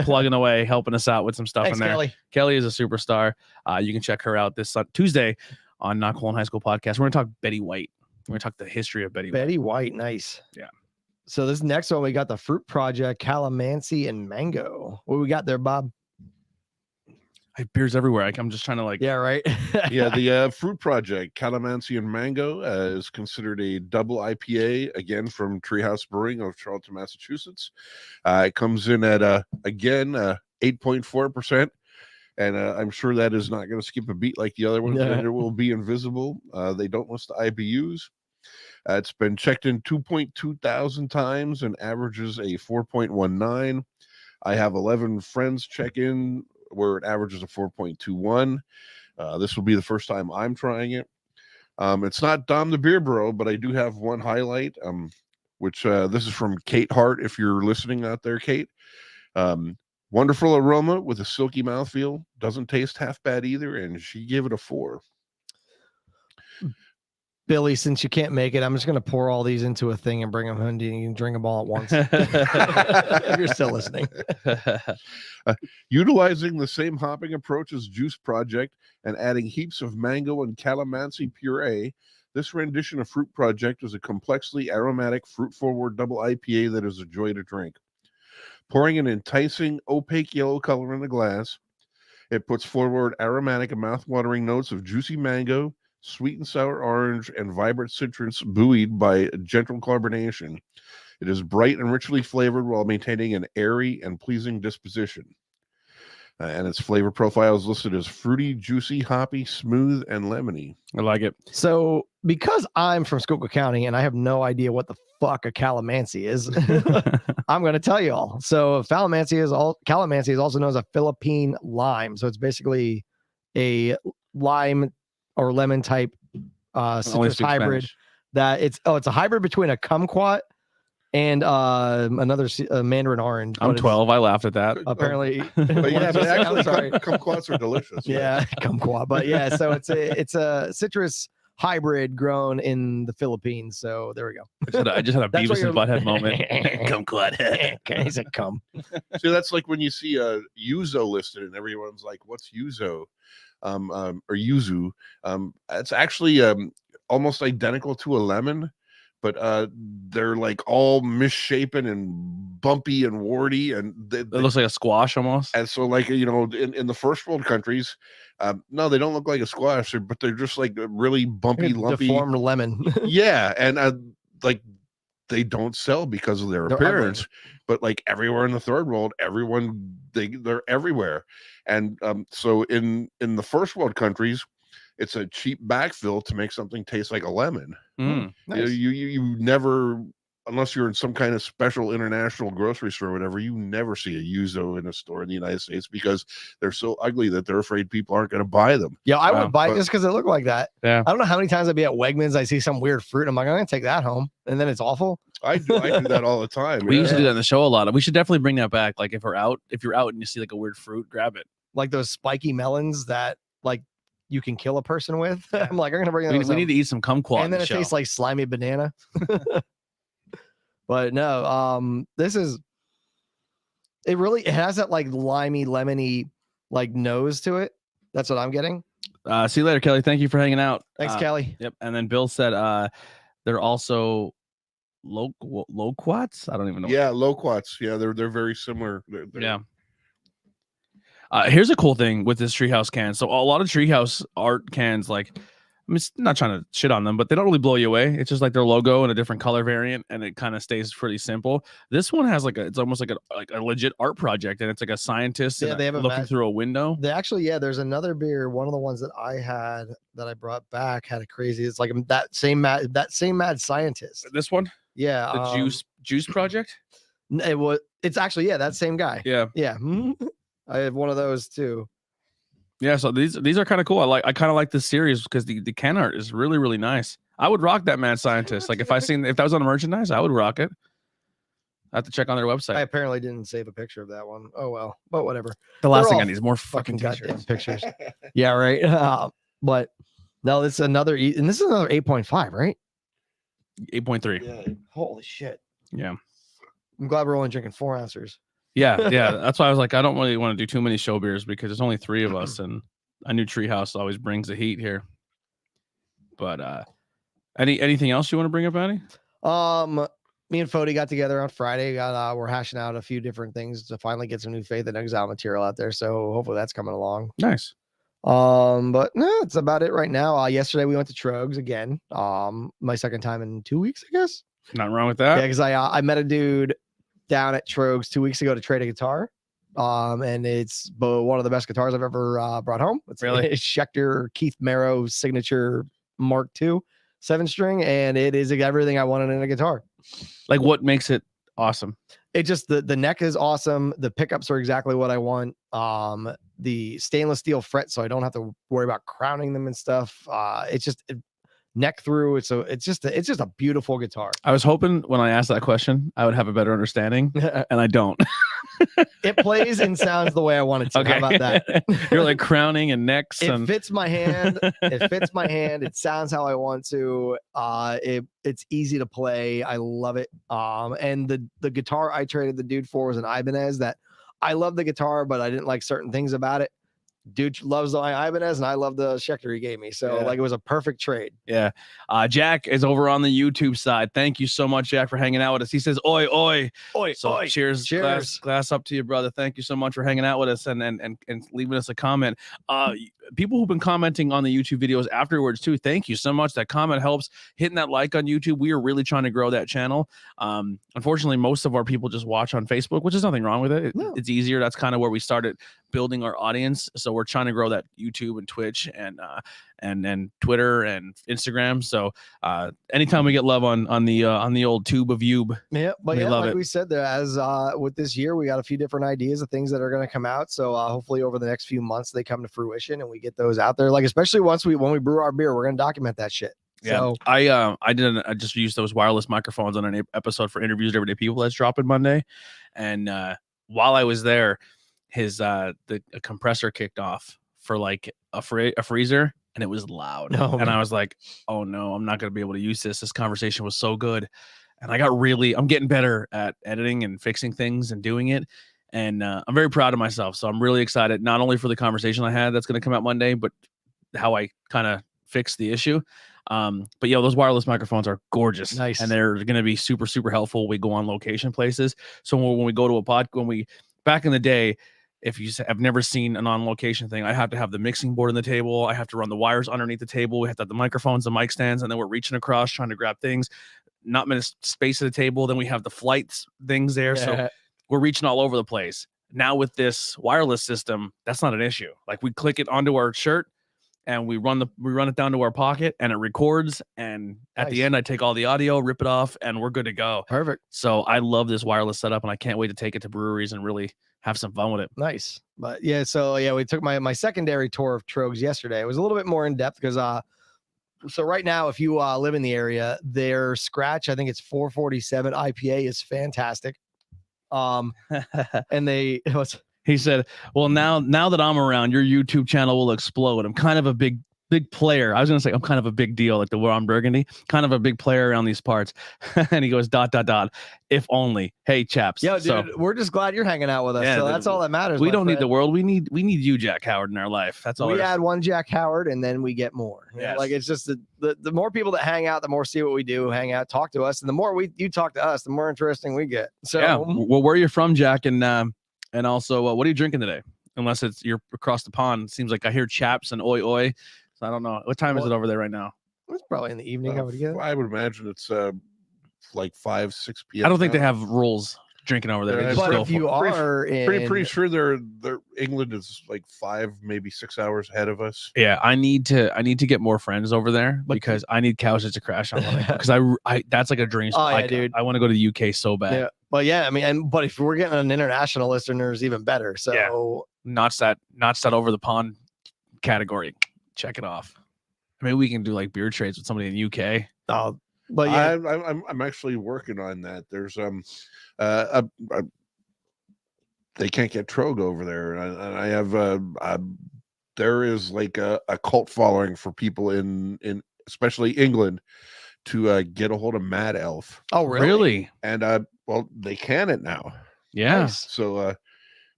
plugging away, helping us out with some stuff Thanks, in there. Kelly. Kelly is a superstar. You can check her out this Tuesday on Not Cool in High School podcast. We're going to talk Betty White. We're going to talk the history of Betty White. Betty White, nice. Yeah. So this next one, we got the Fruit Project, Calamansi and Mango. What we got there, Bob? I have beers everywhere. I'm just trying to like. Yeah, right. Yeah, the Fruit Project, Calamansi and Mango, is considered a double IPA, again from Treehouse Brewing of Charlton, Massachusetts. It comes in at, again, 8.4%. And I'm sure that is not going to skip a beat like the other ones. Yeah. And it will be invisible. They don't list the IBUs. It's been checked in 2.2 thousand times and averages a 4.19. I have 11 friends check in where it averages a 4.21. This will be the first time I'm trying it. It's not Dom the Beer Bro, but I do have one highlight, which this is from Kate Hart. If you're listening out there, Kate. Wonderful aroma with a silky mouthfeel. Doesn't taste half bad either, and she gave it a 4. Billy, since you can't make it, I'm just going to pour all these into a thing and bring them home, and you can drink them all at once. If you're still listening. Utilizing the same hopping approach as Juice Project and adding heaps of mango and calamansi puree, this rendition of Fruit Project is a complexly aromatic, fruit-forward double IPA that is a joy to drink. Pouring an enticing, opaque yellow color in the glass, it puts forward aromatic and mouth-watering notes of juicy mango, sweet and sour orange, and vibrant citrus buoyed by gentle carbonation. It is bright and richly flavored while maintaining an airy and pleasing disposition. And its flavor profile is listed as fruity, juicy, hoppy, smooth, and lemony. I like it. So because I'm from Schuylkill County and I have no idea what the fuck a calamansi is, I'm going to tell you all. So calamansi is also known as a Philippine lime. So it's basically a lime or lemon type citrus hybrid. Spanish. That it's a hybrid between a kumquat and another mandarin orange. I'm 12. I laughed at that. Apparently, But yeah, but I'm sorry. actually, kumquats are delicious. Yeah, kumquat. But yeah, so it's a citrus hybrid grown in the Philippines. So there we go. I just had a That's what Beavis and Butthead moment. Kumquat. He's a cum. See, that's like when you see a yuzu listed and everyone's like, what's yuzu? Or yuzu. It's actually almost identical to a lemon, but they're like all misshapen and bumpy and warty, and It looks like a squash almost. and so like in the first world countries, no, they don't look like a squash, but they're just like a really bumpy, lumpy, Deformed lemon. yeah, and like they don't sell because of their They're appearance, ugly. but like everywhere in the third world, they're everywhere. And so in the first world countries, it's a cheap backfill to make something taste like a lemon. Mm. Nice. You never, unless you're in some kind of special international grocery store or whatever, you never see a yuzu in a store in the United States because they're so ugly that they're afraid people aren't going to buy them. Yeah, I Wow. would buy it But- just because it looked like that. Yeah. I don't know how many times I'd be at Wegmans, I see some weird fruit, and I'm like, I'm gonna take that home, and then it's awful. I do that all the time. We used to yeah. do that in the show a lot. We should definitely bring that back. Like if you're out and you see like a weird fruit, grab it. Like those spiky melons that like you can kill a person with. I'm like, I'm gonna bring those We home. need to eat some kumquat. And then the it show. tastes like slimy banana. But no, it has that like limey, lemony like nose to it. That's what I'm getting. See you later, Kelly. Thank you for hanging out. Thanks, Kelly. Yep. And then Bill said they're also loquats. I don't even know. Yeah, loquats. Yeah, they're very similar. They're- Yeah. Here's a cool thing with this Treehouse can. So a lot of Treehouse art cans, like I'm just not trying to shit on them, but they don't really blow you away. It's just like their logo in a different color variant, and it kind of stays pretty simple. This one has it's almost like a legit art project, and it's like a scientist they have a looking through a window. They actually, there's another beer. One of the ones that I had that I brought back had a crazy. It's like that same mad scientist. This one, Yeah, the Juice Project. It's actually that same guy. Yeah. Yeah, I have one of those too. Yeah, so these are kind of cool. I kind of like this series because the can art is really, really nice. I would rock that Mad Scientist. Like if that was on the merchandise, I would rock it. I have to check on their website. I apparently didn't save a picture of that one. Oh well, but whatever. The last They're thing I all need is more fucking goddamn t-shirts. pictures. Yeah, right. But no, this is another, and this is another 8.5, right? 8.3. Yeah. Holy shit. Yeah. I'm glad we're only drinking 4 ounces. Yeah. That's why I was like, I don't really want to do too many show beers because there's only 3 of us, and I knew Treehouse always brings the heat here. But anything else you want to bring up, Annie? Me and Fody got together on Friday. We're hashing out a few different things to finally get some new Faith and Exile material out there. So hopefully that's coming along. Nice. But no, that's about it right now. Yesterday we went to Trogs again. My second time in 2 weeks, I guess. Nothing wrong with that. Yeah, because I met a dude down at Trogs 2 weeks ago to trade a guitar. And it's one of the best guitars I've ever brought home. It's Really? a Schecter Keith Merrow signature Mark II 7-string, and it is everything I wanted in a guitar. Like what makes it awesome? It just the neck is awesome. The pickups are exactly what I want. The stainless steel fret, so I don't have to worry about crowning them and stuff. It's just neck through. It's just a beautiful guitar. I was hoping when I asked that question, I would have a better understanding, and I don't. It plays and sounds the way I want it to. Okay. How about that? You're like crowning and necks. It fits my hand. It fits my hand. It sounds how I want to. It's easy to play. I love it. And the guitar I traded the dude for was an Ibanez that I love the guitar, but I didn't like certain things about it. Dude loves the Ibanez, and I love the Schecter he gave me. So Yeah. like it was a perfect trade. Yeah. Jack is over on the YouTube side. Thank you so much, Jack, for hanging out with us. He says, oi, oi. Oi, So oi. cheers. Glass up to you, brother. Thank you so much for hanging out with us and leaving us a comment. People who've been commenting on the YouTube videos afterwards too, thank you so much. That comment helps. Hitting that like on YouTube. We are really trying to grow that channel. Unfortunately, most of our people just watch on Facebook, which is nothing wrong with it. No. It's easier. That's kind of where we started building our audience. So we're trying to grow that YouTube and Twitch and Twitter and Instagram. So anytime we get love on the old tube of Yube, Yeah, but We yeah, love like it. we said, there as with this year, we got a few different ideas of things that are going to come out. So hopefully over the next few months they come to fruition and we get those out there. Like especially when we brew our beer, we're going to document that shit. Yeah, So I just used those wireless microphones on an episode for Interviews with Everyday People that's dropping Monday, and while I was there, a compressor kicked off for like a freezer, and it was loud, Oh, and man. I was like, oh no, I'm not gonna be able to use this. This conversation was so good, and I'm getting better at editing and fixing things and doing it. And I'm very proud of myself. So I'm really excited, not only for the conversation I had that's going to come out Monday, but how I kind of fixed the issue. But those wireless microphones are gorgeous. Nice. And they're going to be super, super helpful. We go on location places. So when we go to back in the day, if you have never seen an on location thing, I have to have the mixing board on the table. I have to run the wires underneath the table. We have to have the microphones, the mic stands, and then we're reaching across trying to grab things, not much space at the table. Then we have the flights things there. Yeah. So we're reaching all over the place. Now with this wireless system, that's not an issue. Like we click it onto our shirt and we run it down to our pocket and it records. And at the Nice. end, I take all the audio, rip it off, and we're good to go. Perfect. So I love this wireless setup and I can't wait to take it to breweries and really have some fun with it. Nice. But yeah, so yeah, we took my secondary tour of Trogs yesterday. It was a little bit more in depth because so right now, if you live in the area, their scratch, I think it's 447 IPA is fantastic. And He said, well, now that I'm around, your YouTube channel will explode. I'm kind of a big player. I was going to say I'm kind of a big deal, like the War on Burgundy, kind of a big player around these parts. And he goes, ... If only. Hey, chaps. Yo, dude, So, we're just glad you're hanging out with us. Yeah, So dude, that's all that matters. we my don't need friend. the world. We need you, Jack Howard, in our life. That's all. We it is. add one Jack Howard and then we get more. You know, Yes. like it's just the more people that hang out, the more see what we do, hang out, talk to us, and the more you talk to us, the more interesting we get. So Yeah. Well, where are you from, Jack? And also, what are you drinking today? Unless you're across the pond. It seems like I hear chaps and oi oi. So I don't know. What time is it over there right now? it's probably in the evening. I would guess. I would imagine it's like 5, 6 p.m. I don't think they now. have rules drinking over there. They Yeah, just But go if for you it. are in, Pretty sure they're England is like 5, maybe 6 hours ahead of us. Yeah, I need to get more friends over there because I need couches to crash on because I that's like a dream Oh, spot. yeah, dude. I want to go to the UK so bad. Yeah. But yeah, I mean, but if we're getting an international listeners, even better. So Yeah. Notch that over the pond category. Check it off. Maybe we can do like beer trades with somebody in the UK. Oh, but yeah, I'm actually working on that. There's they can't get Trog over there, and I have there is like a cult following for people in especially England to get a hold of Mad Elf. oh really? And well, they can it now. Yeah. Nice. So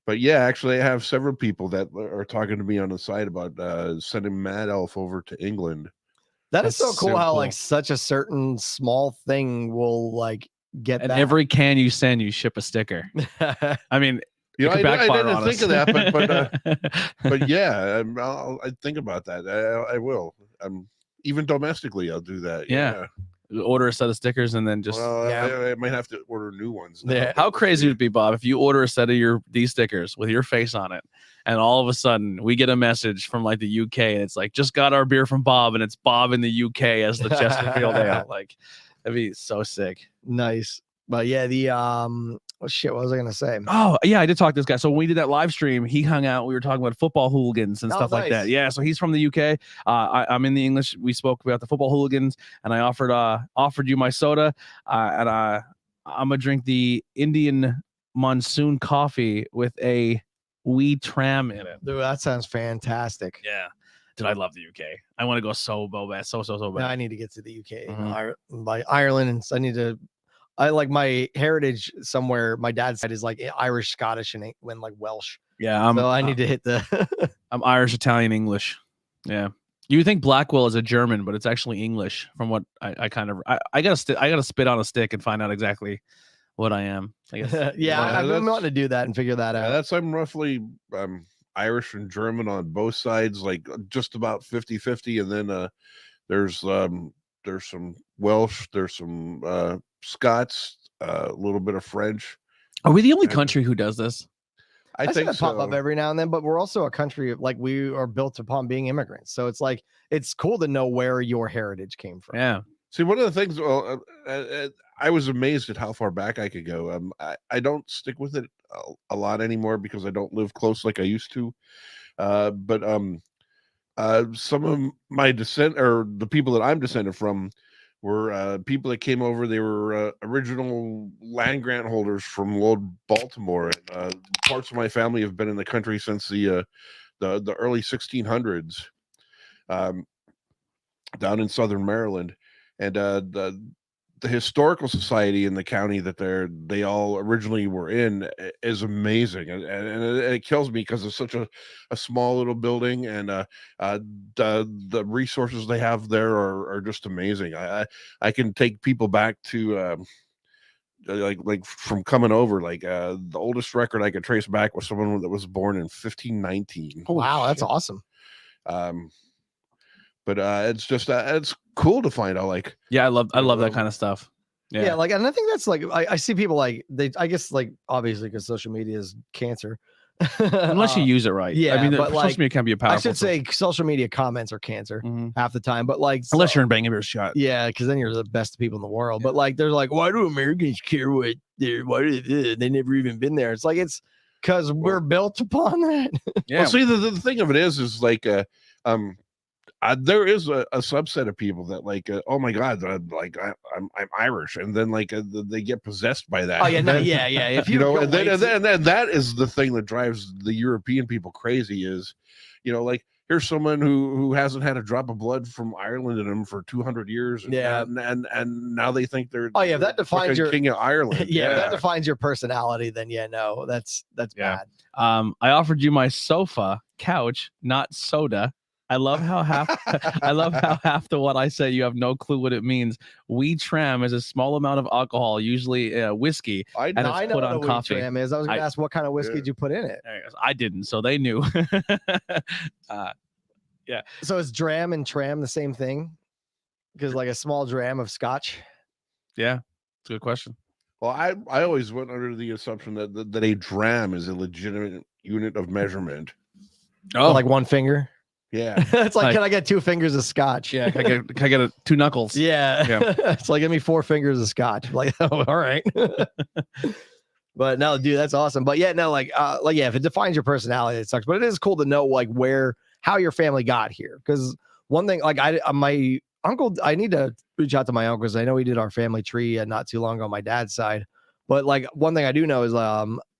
but yeah, actually I have several people that are talking to me on the side about sending Mad Elf over to England. That is That's so cool so how cool. like such a certain small thing will like get And that. every can you send, you ship a sticker. I mean, You know, it could I backfire didn't on think us. of that, but yeah, I think about that. I will. Even domestically, I'll do that. Yeah. Order a set of stickers and then just. Well, yeah. I might have to order new ones. Now, Yeah. but How we'll crazy see. would it be, Bob, if you order a set of these stickers with your face on it, and all of a sudden we get a message from like the UK, and it's like, just got our beer from Bob, and it's Bob in the UK as the Chesterfield Ale. Like, that'd be so sick. Nice. But yeah, the oh shit, what was I gonna say? Oh yeah, I did talk to this guy. So when we did that live stream, he hung out. We were talking about football hooligans and Oh, stuff like that. nice. Yeah, so he's from the UK. I'm in the English. We spoke about the football hooligans, and I offered you my soda, and I'm gonna drink the Indian monsoon coffee with a wee tram in it. Dude, that sounds fantastic. Yeah, dude, I love the UK. I want to go so bad, so Now bad. I need to get to the UK, Mhm. by Ireland, and I need to. I like my heritage somewhere. My dad's side is like Irish, Scottish, and when like Welsh. Yeah, So I need to hit the. I'm Irish, Italian, English. Yeah. You would think Blackwell is a German, but it's actually English. From what I kind of I gotta spit on a stick and find out exactly what I am. I guess. yeah, Yeah, I've been that's- wanting to do that and figure that Yeah, out. I'm roughly Irish and German on both sides, like just about 50-50. And then there's some Welsh, there's some Scots, a little bit of French. Are we the only I- country who does this? I see think that pop so. up every now and then, but we're also a country of like we are built upon being immigrants. So it's like it's cool to know where your heritage came from. Yeah. See, one of the things, I was amazed at how far back I could go. I don't stick with it a lot anymore because I don't live close like I used to. But some of my descent, or the people that I'm descended from, were people that came over. They were original land grant holders from old Baltimore. And parts of my family have been in the country since the early 1600s, down in southern Maryland. And the historical society in the county that they all originally were in is amazing, and it kills me because it's such a small little building, and the resources they have there are just amazing. I can take people back to like from coming over, like the oldest record I could trace back was someone that was born in 1519. Oh, wow, that's awesome. But it's just it's cool to find out, like, Yeah, I love that kind of stuff. Yeah. like, and I think that's like I see people like I guess like obviously because social media is cancer. Unless you use it right. yeah, I mean, but, social like, media can be a powerful. I should say social media comments are cancer Mhm. half the time, but like Unless you're in Bangin Beer's shot. yeah, because then you're the best people in the world. But like they're like, why do Americans care what they never even been there? It's like it's because we're built upon that. Yeah. Well, see, the thing of it is like there is a subset of people that like, oh my god, I'm Irish, and then like they get possessed by that. Oh yeah, And no, then, yeah. If you know, go and then, white- and then that is the thing that drives the European people crazy. Is, you know, like, here's someone who hasn't had a drop of blood from Ireland in them for 200 years. And, Yeah. and now they think they're Oh, yeah, if that the defines fucking your- king of Ireland. yeah, if that defines your personality, then yeah, no, that's Yeah. bad. I offered you my sofa couch, not soda. I love how half the what I say you have no clue what it means. Wee tram is a small amount of alcohol, usually whiskey. I And know. it's I know put what on a wheat coffee. tram is. I was gonna ask what kind of whiskey Yeah. did you put in it? There it goes. I didn't, so they knew. So is dram and tram the same thing? Because like a small dram of scotch. Yeah, it's a good question. Well, I always went under the assumption that a dram is a legitimate unit of measurement. Oh, Like one finger. Yeah. It's like, Like- can I get 2 fingers of scotch? yeah. Can I get 2 knuckles? Yeah. Yeah. It's like, give me 4 fingers of scotch. Like, oh, all right. But no, dude, that's awesome. But yeah, no, yeah, if it defines your personality, it sucks. But it is cool to know like how your family got here. Because one thing, like my uncle, I need to reach out to my uncle because I know he did our family tree not too long ago on my dad's side. But like one thing I do know is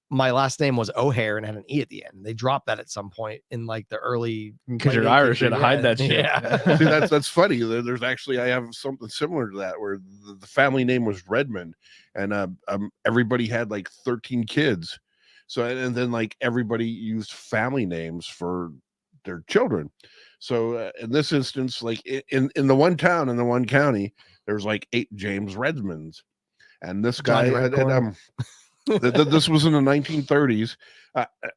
my last name was O'Hare and had an E at the end. They dropped that at some point in like the early, because you're Irish, you had to hide that shit. Yeah. See, that's funny. There's actually, I have something similar to that where the family name was Redmond, and everybody had like 13 kids. So and then like everybody used family names for their children. So in this instance, like in the one town in the one county, there's like 8 James Redmonds, and this guy this was in the 1930s,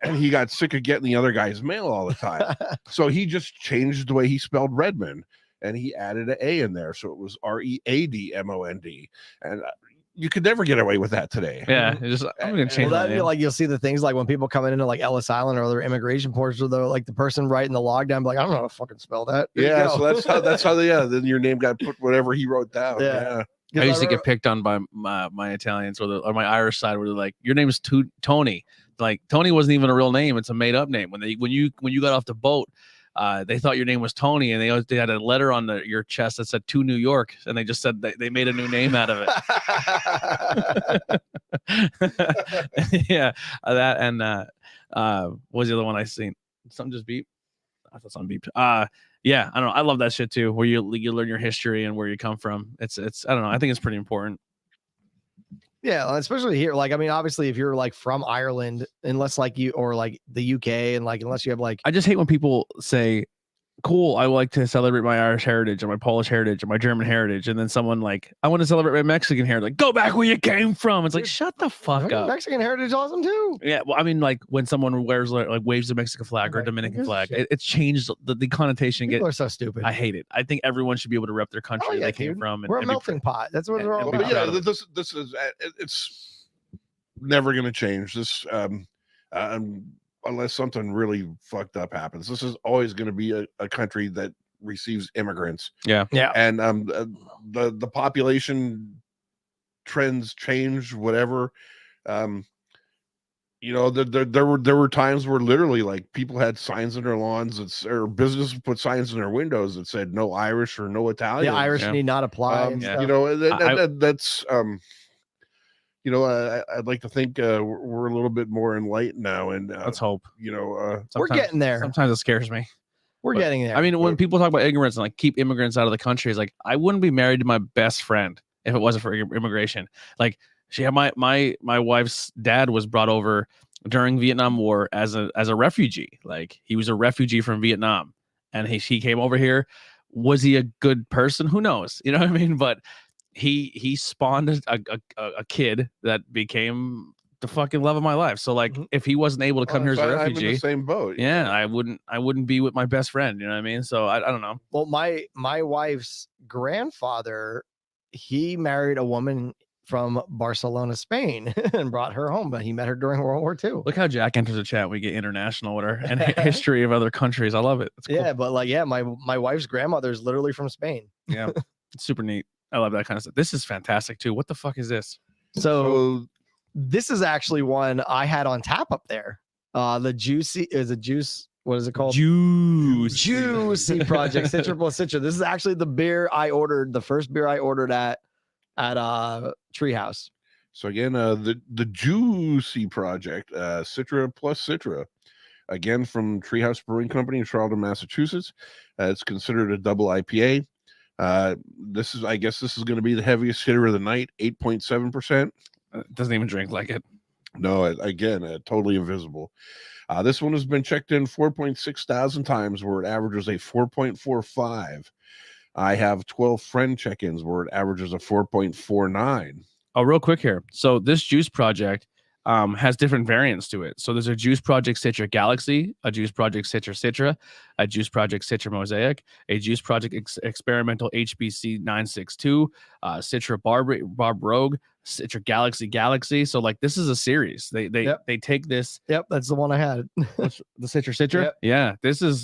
and he got sick of getting the other guy's mail all the time. So he just changed the way he spelled Redmond, and he added an A in there. So it was Readmond. And you could never get away with that today. Yeah, I'm gonna change Well, that. that'd be like, you'll see the things like when people come into like Ellis Island or other immigration ports, or like the person writing the log down, be like, I don't know how to fucking spell that. Here you Yeah, go. so that's how then your name got put whatever he wrote down. Yeah. I used to get picked on by my Italians or my Irish side, where they're like, "Your name is Tony." Like Tony wasn't even a real name; it's a made up name. When you got off the boat, they thought your name was Tony, and they had a letter on your chest that said "to New York," and they just said they made a new name out of it. Yeah, that and what was the other one I seen? Something just beep. I thought something beeped. Yeah, I don't know. I love that shit too, where you learn your history and where you come from. It's I don't know. I think it's pretty important. Yeah, especially here. Like, I mean, obviously, if you're like from Ireland, unless like you or like the UK, and like unless you have like, I just hate when people say, "Cool, I like to celebrate my Irish heritage or my Polish heritage or my German heritage," and then someone like, "I want to celebrate my Mexican heritage." Like, go back where you came from. It's like, shut the fuck up. Mexican heritage is awesome too. Yeah, well, I mean, like when someone wears like waves the Mexican flag or Dominican flag, it's changed the connotation. People are so stupid. I hate it. I think everyone should be able to rep their country where they came from. We're a melting pot. That's what we're all and about. be proud Yeah, of it. this is it's never going to change. This unless something really fucked up happens. This is always going to be a country that receives immigrants. Yeah. And the population trends change, whatever. You know, there were times where literally like people had signs in their lawns or businesses put signs in their windows that said no Irish or no Italian. The Irish need not apply. You know, that's you know, I'd like to think we're a little bit more enlightened now, and Let's hope. you know, we're getting there. Sometimes it scares me. We're getting there. I mean, when people talk about ignorance and like keep immigrants out of the country, it's like I wouldn't be married to my best friend if it wasn't for immigration. Like my wife's dad was brought over during Vietnam War as a refugee. Like he was a refugee from Vietnam, and he came over here. Was he a good person? Who knows? You know what I mean? But he spawned a kid that became the fucking love of my life. So like if he wasn't able to come here as a refugee, I'm in the same boat. yeah, I wouldn't be with my best friend. You know what I mean? So I don't know. Well, my wife's grandfather, he married a woman from Barcelona, Spain, and brought her home. But he met her during World War II. Look how Jack enters the chat. We get international with her and history of other countries. I love it. It's cool. Yeah, but like, yeah, my wife's grandmother is literally from Spain. Yeah, it's super neat. I love that kind of stuff. This is fantastic too. What the fuck is this? So this is actually one I had on tap up there. The Juicy is a juice. What is it called? JJJucieee Project. Citra plus Citra. This is actually the beer I ordered. The first beer I ordered at Treehouse. So again, the JJJucieee Project, Citra plus Citra, again from Treehouse Brewing Company in Charlton, Massachusetts. It's considered a double IPA. I guess this is going to be the heaviest hitter of the night, 8.7%. Doesn't even drink like it. No, again, totally invisible. This one has been checked in 4.6 thousand times, where it averages a 4.45. I have 12 friend check-ins where it averages a 4.49. Oh, real quick here. So this juice project has different variants to it. So there's a Juice Project Citra Galaxy, a Juice Project Citra, a Juice Project Citra Mosaic, a Juice Project Experimental HBC 962, Citra Barb Rogue, Citra Galaxy. So like this is a series. They take this. Yep, that's the one I had. The Citra. Yep. Yeah,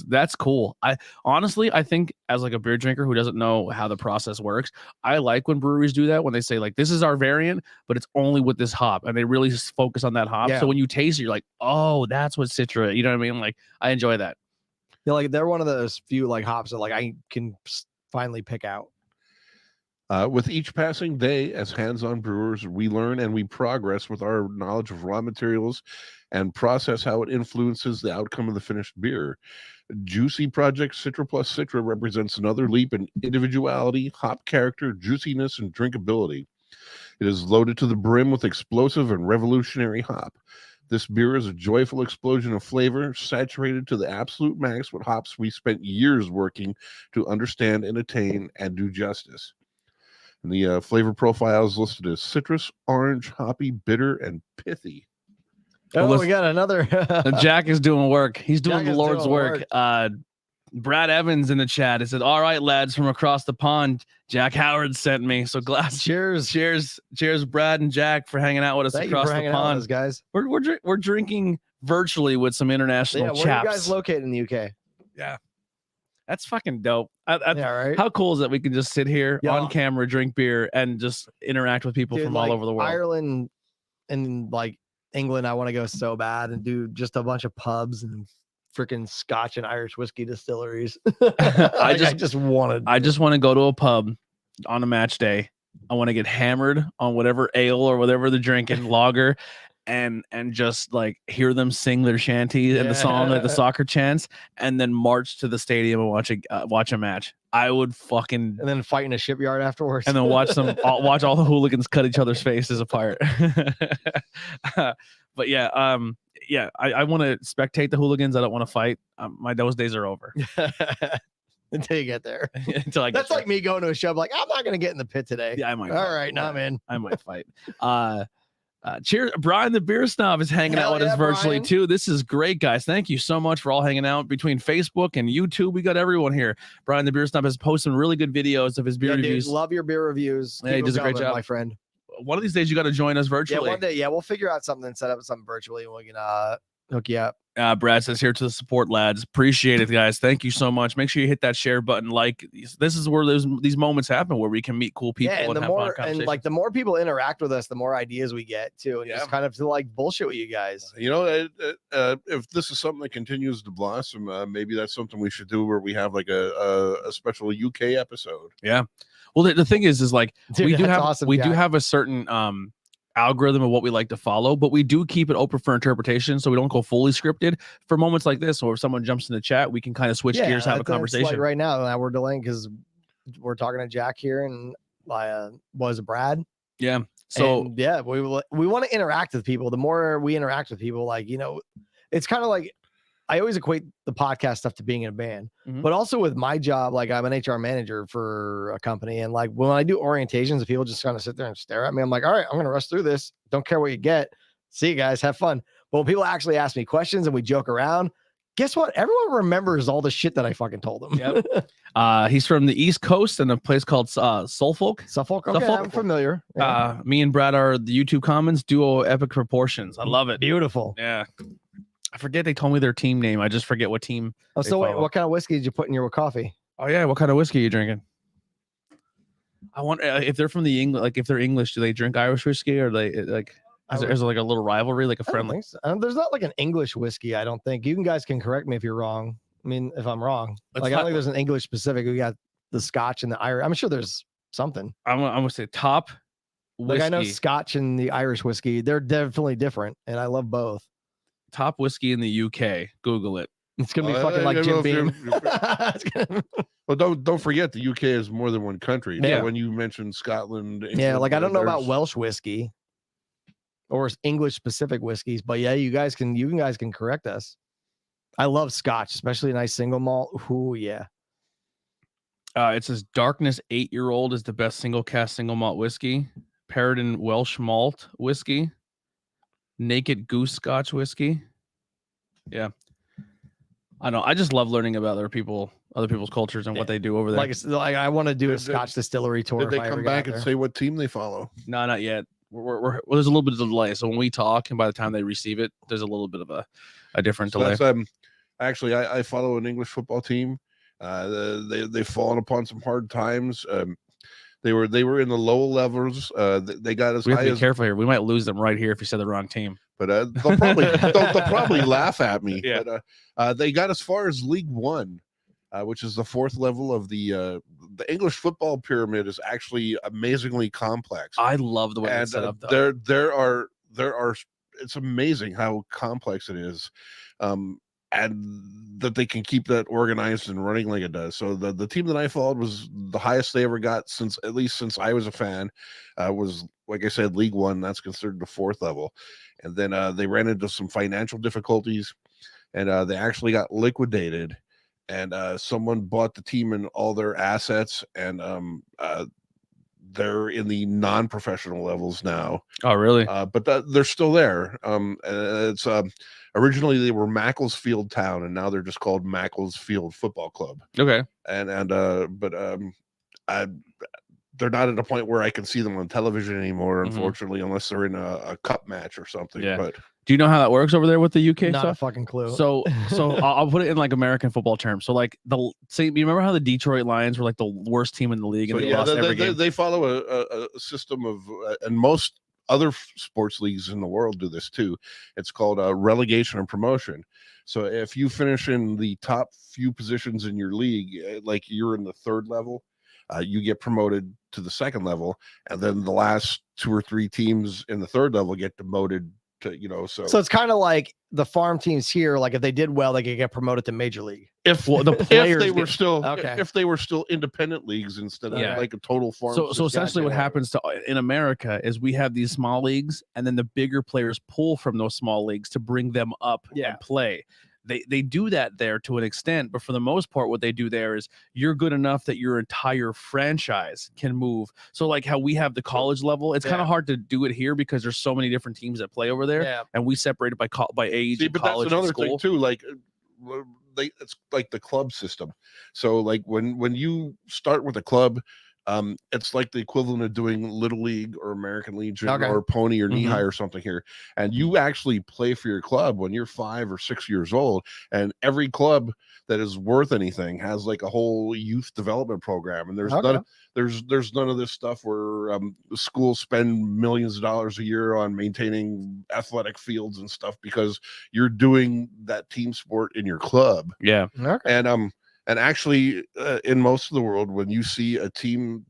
that's cool. I honestly think as like a beer drinker who doesn't know how the process works, I like when breweries do that, when they say like this is our variant, but it's only with this hop, and they really just focus on that hop. Yeah. So when you taste it, you're like, oh, that's what Citra. You know what I mean? Like I enjoy that. Yeah, like they're one of those few like hops that like I can finally pick out. With each passing day, as hands-on brewers, we learn and we progress with our knowledge of raw materials and process how it influences the outcome of the finished beer. JJJucieee Project Citra plus Citra represents another leap in individuality, hop character, juiciness, and drinkability. It is loaded to the brim with explosive and revolutionary hop. This beer is a joyful explosion of flavor, saturated to the absolute max with hops we spent years working to understand and attain and do justice. And the flavor profile is listed as citrus, orange, hoppy, bitter, and pithy. Oh, we got another. Jack is doing work. He's doing Jack the is Lord's doing work. Brad Evans in the chat. It said, "All right, lads from across the pond, Jack Howard sent me." So glass. Cheers, Brad and Jack, for hanging out with us Thank across you for the hanging out with pond, us, guys. We're drinking virtually with some international Yeah, where chaps. are you guys located in the UK? Yeah, that's fucking dope. Yeah, right. How cool is that we can just sit here Yeah. on camera, drink beer, and just interact with people Dude, from like, all over the world? Ireland and like England, I want to go so bad and do just a bunch of pubs and freaking Scotch and Irish whiskey distilleries. I just want to go to a pub on a match day. I want to get hammered on whatever ale or whatever they're drinking, lager, and just like hear them sing their shanty and the song like the soccer chants, and then march to the stadium and watch a match. I would fucking and then fight in a shipyard afterwards, and then watch all the hooligans cut each other's faces apart. But yeah, I want to spectate the hooligans. I don't want to fight. Those days are over. Until you get there. Until I get That's there. like me going to a show. I'm like, I'm not gonna get in the pit today. Yeah, I might. All right, nah, man. I might fight. Cheers. Brian the Beer Snob is hanging out with us virtually Brian. too. This is great, guys. Thank you so much for all hanging out between Facebook and YouTube. We got everyone here. Brian the Beer Snob has posted some really good videos of his beer reviews. Dude, love your beer reviews. Yeah, he Keep does a them great coming, job. my friend. One of these days you got to join us virtually. Yeah, one day. Yeah, we'll figure out something and set up something virtually, and we can hook you up. Brad says, "Here to the support, lads. Appreciate it, guys. Thank you so much. Make sure you hit that share button. Like, this is where these moments happen where we can meet cool people. Yeah, and and the have fun more conversations. like the more people interact with us, the more ideas we get too, and just kind of to like bullshit with you guys. You know, if this is something that continues to blossom, maybe that's something we should do where we have like a special UK episode. Yeah. Well, the thing is like Dude, we do have awesome, we do Jack. have a certain algorithm of what we like to follow, but we do keep it open for interpretation, so we don't go fully scripted. For moments like this, or if someone jumps in the chat, we can kind of switch gears, have a conversation. Like right now we're delaying because we're talking to Jack here, and was Brad. Yeah. So and yeah, we want to interact with people. The more we interact with people, like, you know, it's kind of like I always equate the podcast stuff to being in a band, but also with my job, like I'm an HR manager for a company. And like when I do orientations, if people just kind of sit there and stare at me, I'm like, all right, I'm going to rush through this. Don't care what you get. See you guys, have fun. But when people actually ask me questions and we joke around, guess what? Everyone remembers all the shit that I fucking told them. Yep. He's from the East Coast in a place called Suffolk. Suffolk. Okay, I'm familiar. Yeah. Me and Brad are the YouTube Commons duo Epic Proportions. I love it. Beautiful. Yeah. I forget they told me their team name. I just forget what team. Oh, so wait, what kind of whiskey did you put in your coffee? Oh yeah, what kind of whiskey are you drinking? I wonder if they're from the English, like if they're English, do they drink Irish whiskey, or they like? Is there like a little rivalry, like a friendly? So. There's not like an English whiskey. I don't think. You guys can correct me if you're wrong. I mean, if I'm wrong, I don't think there's an English specific. We got the Scotch and the Irish. I'm sure there's something. I'm gonna say top whiskey. Like I know Scotch and the Irish whiskey. They're definitely different, and I love both. Top whiskey in the UK. Google it. It's gonna be fucking like Jim Beam. Well, don't forget the UK is more than one country. Yeah. So when you mentioned Scotland, Yeah, England, like I don't know about there's- Welsh whiskey or English specific whiskeys, but yeah, you guys can correct us. I love Scotch, especially a nice single malt. Ooh, yeah. It says Darkness 8-year-old is the best single cast single malt whiskey. Paradin Welsh malt whiskey. Naked Goose Scotch whiskey. Yeah. I know. I just love learning about other people's cultures and what they do over there. Like I want to do a Scotch distillery tour. Did they if I ever come get back out and there. say what team they follow? No, not yet. Well, there's a little bit of delay. So when we talk, and by the time they receive it, there's a little bit of a different delay. That's, actually, I follow an English football team. They've fallen upon some hard times. They were in the lower levels. They got as We have high to be as, careful here. We might lose them right here if you said the wrong team. but they'll probably laugh at me. Yeah. But they got as far as League One, which is the fourth level of the English football pyramid. Is actually amazingly complex. I love the way it's set up. Though. There are it's amazing how complex it is, and that they can keep that organized and running like it does. So the team that I followed was the highest they ever got since I was a fan, was, like I said, League One. That's considered the fourth level. And then they ran into some financial difficulties, and they actually got liquidated, and someone bought the team and all their assets, and they're in the non-professional levels now. Oh, really? But they're still there. It's originally they were Macclesfield Town, and now they're just called Macclesfield Football Club. Okay. They're not at a point where I can see them on television anymore, unfortunately, unless they're in a cup match or something. Yeah. But do you know how that works over there with the UK Not a stuff? fucking clue. So I'll put it in like American football terms. So like you remember how the Detroit Lions were like the worst team in the league and they lost every game? They follow a system of, and most other sports leagues in the world do this too. It's called relegation and promotion. So if you finish in the top few positions in your league, like you're in the third level, you get promoted to the second level, and then the last 2 or 3 teams in the third level get demoted to, so it's kind of like the farm teams here. Like if they did well, they could get promoted to major league. if the if players they were get- still Okay. if they were still independent leagues instead of Yeah. like a total farm. So essentially what happens in America is we have these small leagues and then the bigger players pull from those small leagues to bring them up and play. They do that there to an extent, but for the most part, what they do there is you're good enough that your entire franchise can move. So like how we have the college level, it's kind of hard to do it here because there's so many different teams that play over there, Yeah. and we separate it by age. See, and but college that's another and school. thing too. Like it's like the club system. So like when you start with a club, it's like the equivalent of doing Little League or American Legion or Pony or Knee High or something here. And you actually play for your club when you're 5 or 6 years old. And every club that is worth anything has like a whole youth development program. And there's none of this stuff where schools spend millions of dollars a year on maintaining athletic fields and stuff because you're doing that team sport in your club. Yeah. Okay. And actually, in most of the world, when you see a team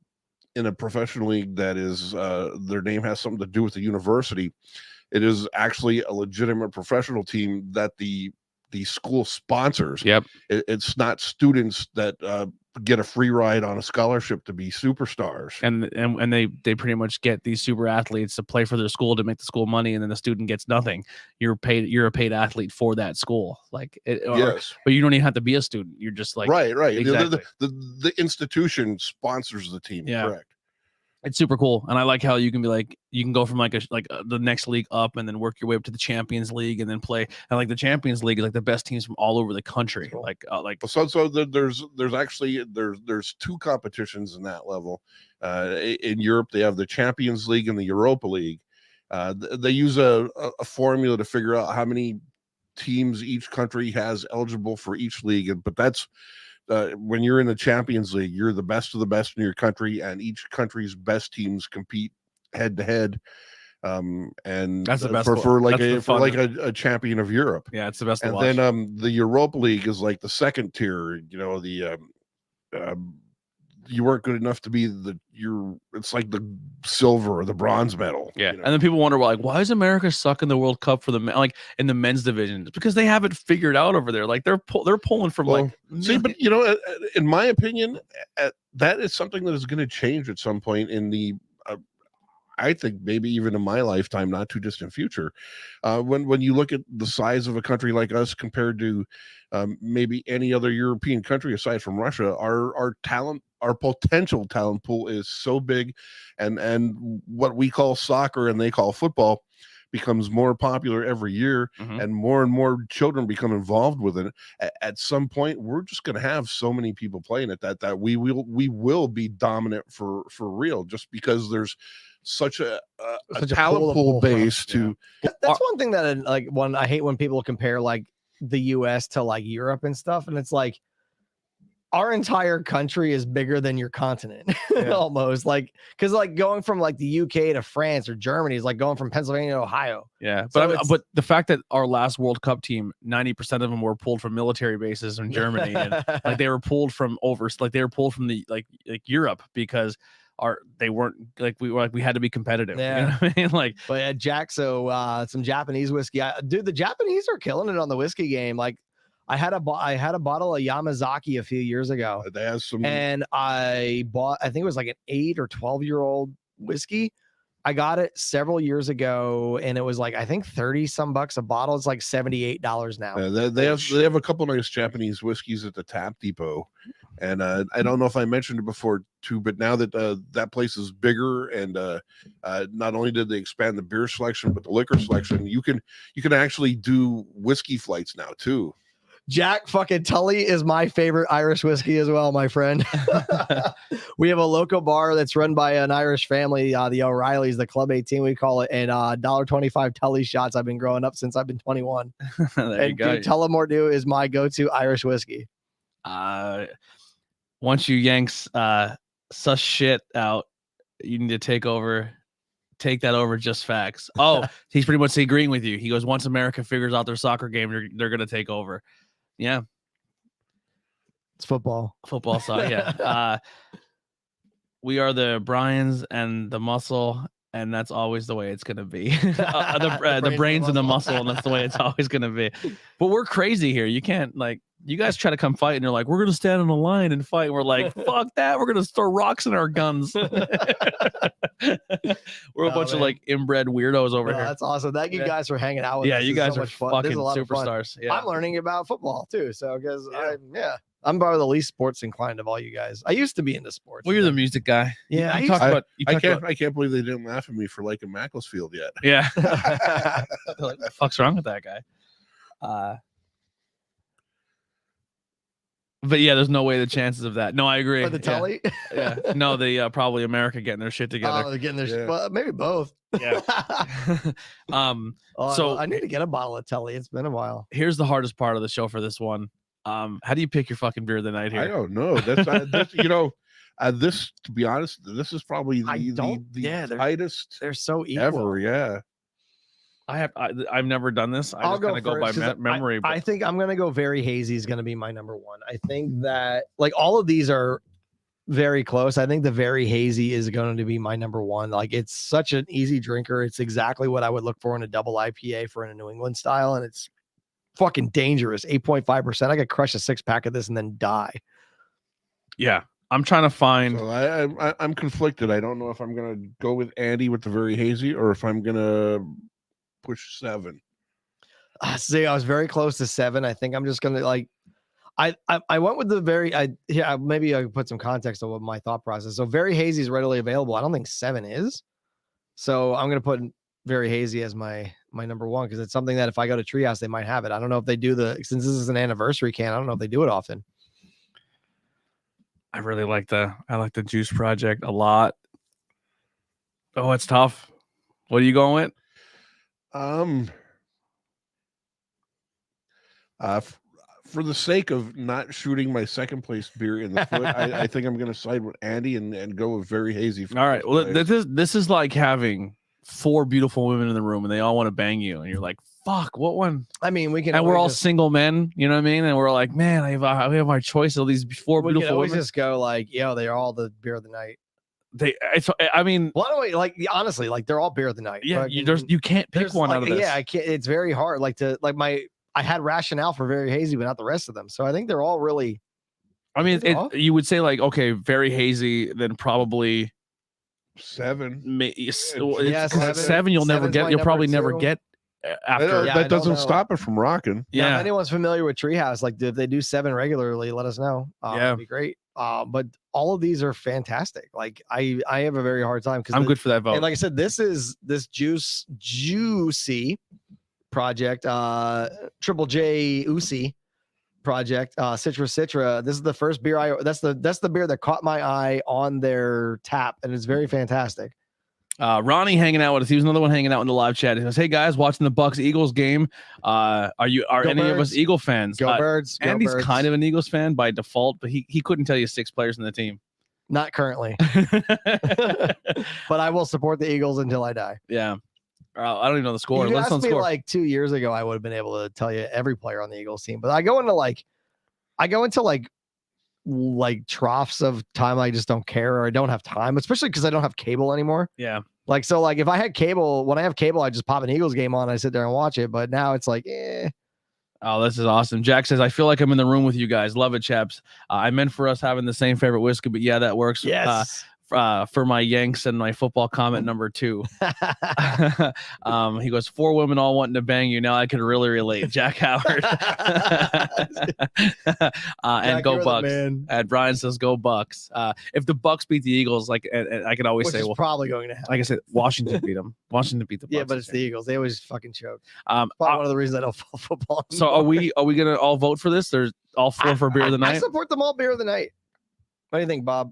in a professional league that is their name has something to do with the university, it is actually a legitimate professional team that the school sponsors. Yep. It's not students that get a free ride on a scholarship to be superstars. And they pretty much get these super athletes to play for their school to make the school money, and then the student gets nothing. You're a paid athlete for that school. Like Yes. But you don't even have to be a student. You're just like Right. Exactly. The institution sponsors the team. Yeah. Correct. It's super cool, and I like how you can be like you can go from the next league up and then work your way up to the Champions League and then play. And like the Champions League is like the best teams from all over the country. Cool. So there's actually 2 competitions in that level. In Europe, they have the Champions League and the Europa League. They use a formula to figure out how many teams each country has eligible for each league, but that's when you're in the Champions League, you're the best of the best in your country, and each country's best teams compete head to head. And that's the best for a champion of Europe. Yeah, it's the best. And then the Europa League is like the second tier. You weren't good enough to be it's like the silver or the bronze medal. Yeah. And then people wonder why is America suck in the World Cup for in the men's division? It's because they haven't figured out over there. Like they're pulling from but in my opinion, that is something that is going to change at some point in the I think maybe even in my lifetime, not too distant future. When you look at the size of a country like us compared to maybe any other European country aside from Russia, our potential talent pool is so big, and what we call soccer and they call football becomes more popular every year, and more children become involved with it. At some point, we're just going to have so many people playing it that we will be dominant for real, just because there's such a talent pool base to. That's one thing that I hate when people compare like the US to like Europe and stuff, and it's like our entire country is bigger than your continent, Yeah. almost like because like going from like the UK to France or Germany is like going from Pennsylvania to Ohio. Yeah, So but it's- but the fact that our last World Cup team, 90% of them were pulled from military bases in Germany, and like they were pulled from the like Europe because they weren't like we had to be competitive. Yeah. You know what I mean? Like, But yeah, Jack, so some Japanese whiskey. Dude, the Japanese are killing it on the whiskey game. Like I had a bottle of Yamazaki a few years ago, They have some. and I think it was like an 8 or 12-year-old whiskey. I got it several years ago, and it was like I think 30 some bucks a bottle. It's like $78 now. They have a couple nice Japanese whiskeys at the Tap Depot, and I don't know if I mentioned it before too, but now that that place is bigger, and not only did they expand the beer selection, but the liquor selection, you can actually do whiskey flights now too. Jack fucking Tully is my favorite Irish whiskey as well, my friend. We have a local bar that's run by an Irish family, the O'Reillys, the Club 18, we call it, and $1.25 Tully shots. I've been growing up since I've been 21. there you And go. dude, Tullamore is my go-to Irish whiskey. Once you yanks sus shit out, you need to take that over just facts. Oh, he's pretty much agreeing with you. He goes, once America figures out their soccer game, they're gonna take over. Yeah, It's football. football side. Yeah. We are the Bryans and the muscle, and that's always the way it's gonna be. The brains and the muscle, and that's the way it's always gonna be. But we're crazy here. You can't like. You guys try to come fight, and you're like, we're gonna stand on a line and fight. We're like, fuck that. We're gonna throw rocks in our guns. We're a bunch of like inbred weirdos over here. That's awesome. Thank you guys for hanging out with Yeah, us. you This is guys so are much fun. This is fucking a lot of fun. superstars. Yeah. I'm learning about football too. So because Yeah. I'm probably the least sports inclined of all you guys. I used to be into sports. Well, you're the music guy. Yeah, You talked I- about. I can't believe they didn't laugh at me for liking Macclesfield yet. Yeah. Like, what the fuck's wrong with that guy? But yeah, there's no way the chances of that. No, I agree. For the Tully. Yeah. No, the probably America getting their shit together. Oh, they're getting their Yeah. well, maybe both. Yeah. Oh, So- I need to get a bottle of Tully. It's been a while. Here's the hardest part of the show for this one. How do you pick your fucking beer of the night I here? don't know. That's this, to be honest, this is probably the tightest They're so equal. ever. Yeah. I've never done this. I I'll just kind of go by first, 'cause memory. I think I'm gonna go very hazy is gonna be my number one. I think that like all of these are very close. I think the very hazy is going to be my number one. Like it's such an easy drinker. It's exactly what I would look for in a double IPA for in a New England style, and it's fucking dangerous. 8.5%. I could crush a 6-pack of this and then die. yeah, I'm trying to find. So I'm conflicted. I don't know if I'm gonna go with Andy with the very hazy or if I'm gonna push 7. See, I was very close to 7. I think I'm just gonna like. I went with the very maybe I could put some context on what my thought process. So very hazy is readily available. I don't think 7 is. So I'm gonna put very hazy as my number one because it's something that if I go to Treehouse they might have it. I don't know if they do since this is an anniversary can. I don't know if they do it often. I really like the Juice Project a lot. Oh, it's tough. What are you going with? For the sake of not shooting my second place beer in the foot, I think I'm going to side with Andy and go with very hazy. All right. Well, this is like having 4 beautiful women in the room and they all want to bang you, and you're like, "Fuck, what one?" I mean, we can. And we're all just, single men, you know what I mean? And we're like, "Man, we have our choice of these 4 we can beautiful always women." just go like, they're all the beer of the night. I mean, Why don't we like honestly like they're all beer of the night? yeah, Like, you can't pick one like, out of this. Yeah, I can't. It's very hard. Like I had rationale for very hazy, but not the rest of them. So I think they're all really. I mean, Is it off? you would say like, okay, very hazy, then probably 7. Yeah, 7. You'll never Seven's get. my You'll probably number never 2. get after. Yeah, I That don't doesn't know. stop it from rocking. Now, Yeah, if anyone's familiar with Treehouse, like if they do 7 regularly, let us know. Yeah. It'd be great. But all of these are fantastic. Like I have a very hard time because I'm good for that vote. And like I said, this JJJucieee Project, Triple JJJucieee Project, Citra. This is the first beer that's the beer that caught my eye on their tap, and it's very fantastic. Ronnie hanging out with us. He was another one hanging out in the live chat. He goes, "Hey guys, watching the Bucks Eagles game. Are any of us Eagle fans? Go Birds. Go Andy's Birds. kind of an Eagles fan by default, but he couldn't tell you 6 players in the team. Not currently, but I will support the Eagles until I die. Yeah. I don't even know the score. If you Let's asked know the me score. like 2 years ago, I would have been able to tell you every player on the Eagles team. But I go into like troughs of time. I just don't care, or I don't have time, especially because I don't have cable anymore. Yeah. Like, so like if I had cable, when I have cable, I just pop an Eagles game on. I sit there and watch it. But now it's like, Oh, this is awesome. Jack says, I feel like I'm in the room with you guys. Love it, chaps. I meant for us having the same favorite whiskey, but yeah, that works. yes. For my Yanks and my football comment number 2. He goes, 4 women all wanting to bang you. Now I can really relate. Jack Howard. And go Bucks. And Brian says, go Bucks. If the Bucks beat the Eagles, like and I can always say, well, probably going to happen. like I said, Washington beat them. Washington beat the Bucks. Yeah, but it's the Eagles. They always fucking choke. Probably one of the reasons I don't follow football. So are we gonna all vote for this? There's all 4 for beer of the night. I support them all beer of the night. What do you think, Bob?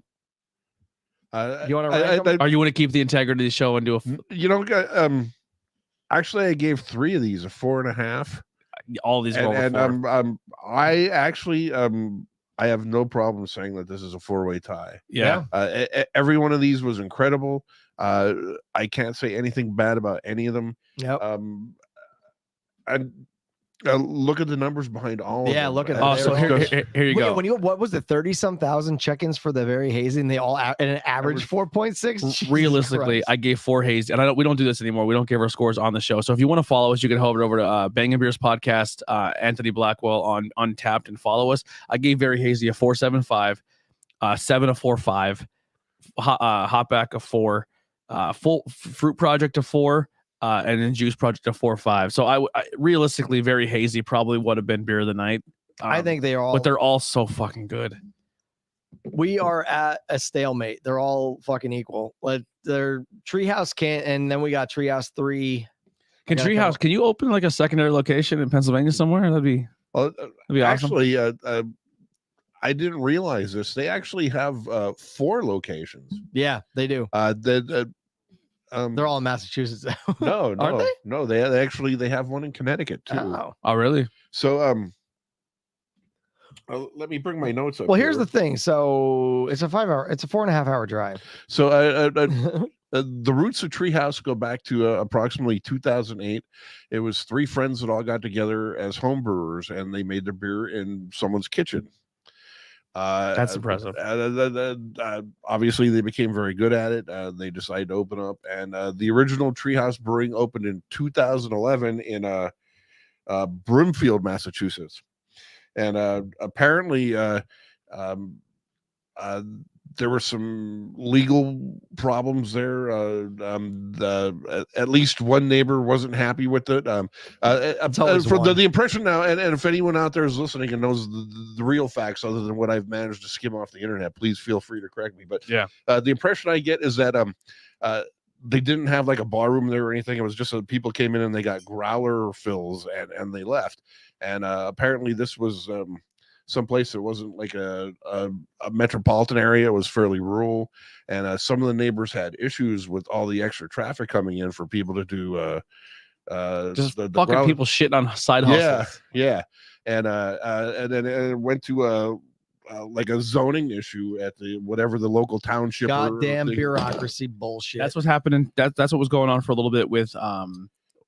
You want to rank Or you want to keep the integrity of the show and do a actually I gave 3 of these a 4.5. all these go over and 4. I actually I have no problem saying that this is a 4-way tie. Yeah. Every one of these was incredible. I can't say anything bad about any of them. Yep. And look at the numbers behind all of them. Yeah, look at Oh, so here you go. When what was it, 30-some thousand check-ins for the very hazy, and they all and an average 4.6. Realistically, I gave 4 hazy, and we don't do this anymore. We don't give our scores on the show. So if you want to follow us, you can head over to Bangin Beers podcast, Anthony Blackwell on Untapped, and follow us. I gave very hazy a 4.75, 7 a 4.5, Hotback a 4, Full Fruit Project a 4. And then Juice Project a 4.5. So I realistically, very hazy probably would have been beer of the night. I think they are all, but they're all so fucking good. We are at a stalemate. They're all fucking equal. But they're Treehouse can't, and then we got Treehouse 3. Can Treehouse? Can you open like a secondary location in Pennsylvania somewhere? That'd be awesome. Actually, I didn't realize this. They actually have 4 locations. Yeah, they do. They're all in Massachusetts. No, aren't they? No, they actually have one in Connecticut too. Oh, really? So let me bring my notes up. Well, here's the thing. So it's a 4.5 hour drive. So the roots of Treehouse go back to approximately 2008. It was 3 friends that all got together as home brewers, and they made their beer in someone's kitchen. That's impressive. Obviously, they became very good at it. They decided to open up, and the original Treehouse Brewing opened in 2011 in Broomfield, Massachusetts. And apparently, there were some legal problems there. At least one neighbor wasn't happy with it. From the impression now, and if anyone out there is listening and knows the real facts other than what I've managed to skim off the internet, please feel free to correct me. But yeah, the impression I get is that they didn't have like a bar room there or anything. It was just that people came in and they got growler fills and they left. And apparently this was someplace that wasn't like a metropolitan area. It was fairly rural, and some of the neighbors had issues with all the extra traffic coming in for people to do just fucking people shitting on side hustles. Yeah. And then it went to like a zoning issue at the whatever the local township. Goddamn bureaucracy bullshit. That's what's happening. That's what was going on for a little bit with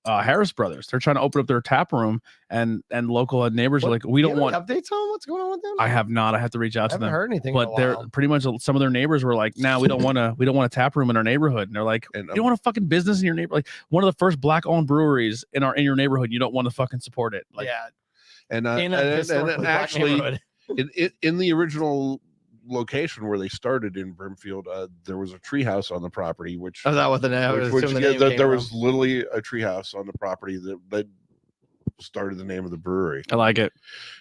Harris Brothers. They're trying to open up their tap room, and local neighbors are like, we don't want updates on what's going on with them. I have not. I have to reach out to them. I haven't heard anything, but they're pretty much some of their neighbors were like, "Now we don't want a tap room in our neighborhood." And they're like, "You don't want a fucking business in your neighborhood, like one of the first black-owned breweries in your neighborhood. You don't want to fucking support it." Like, yeah, and actually, in the original location where they started in Brimfield, there was a treehouse on the property, which is that what the name? There was literally a treehouse on the property that started the name of the brewery. I like it.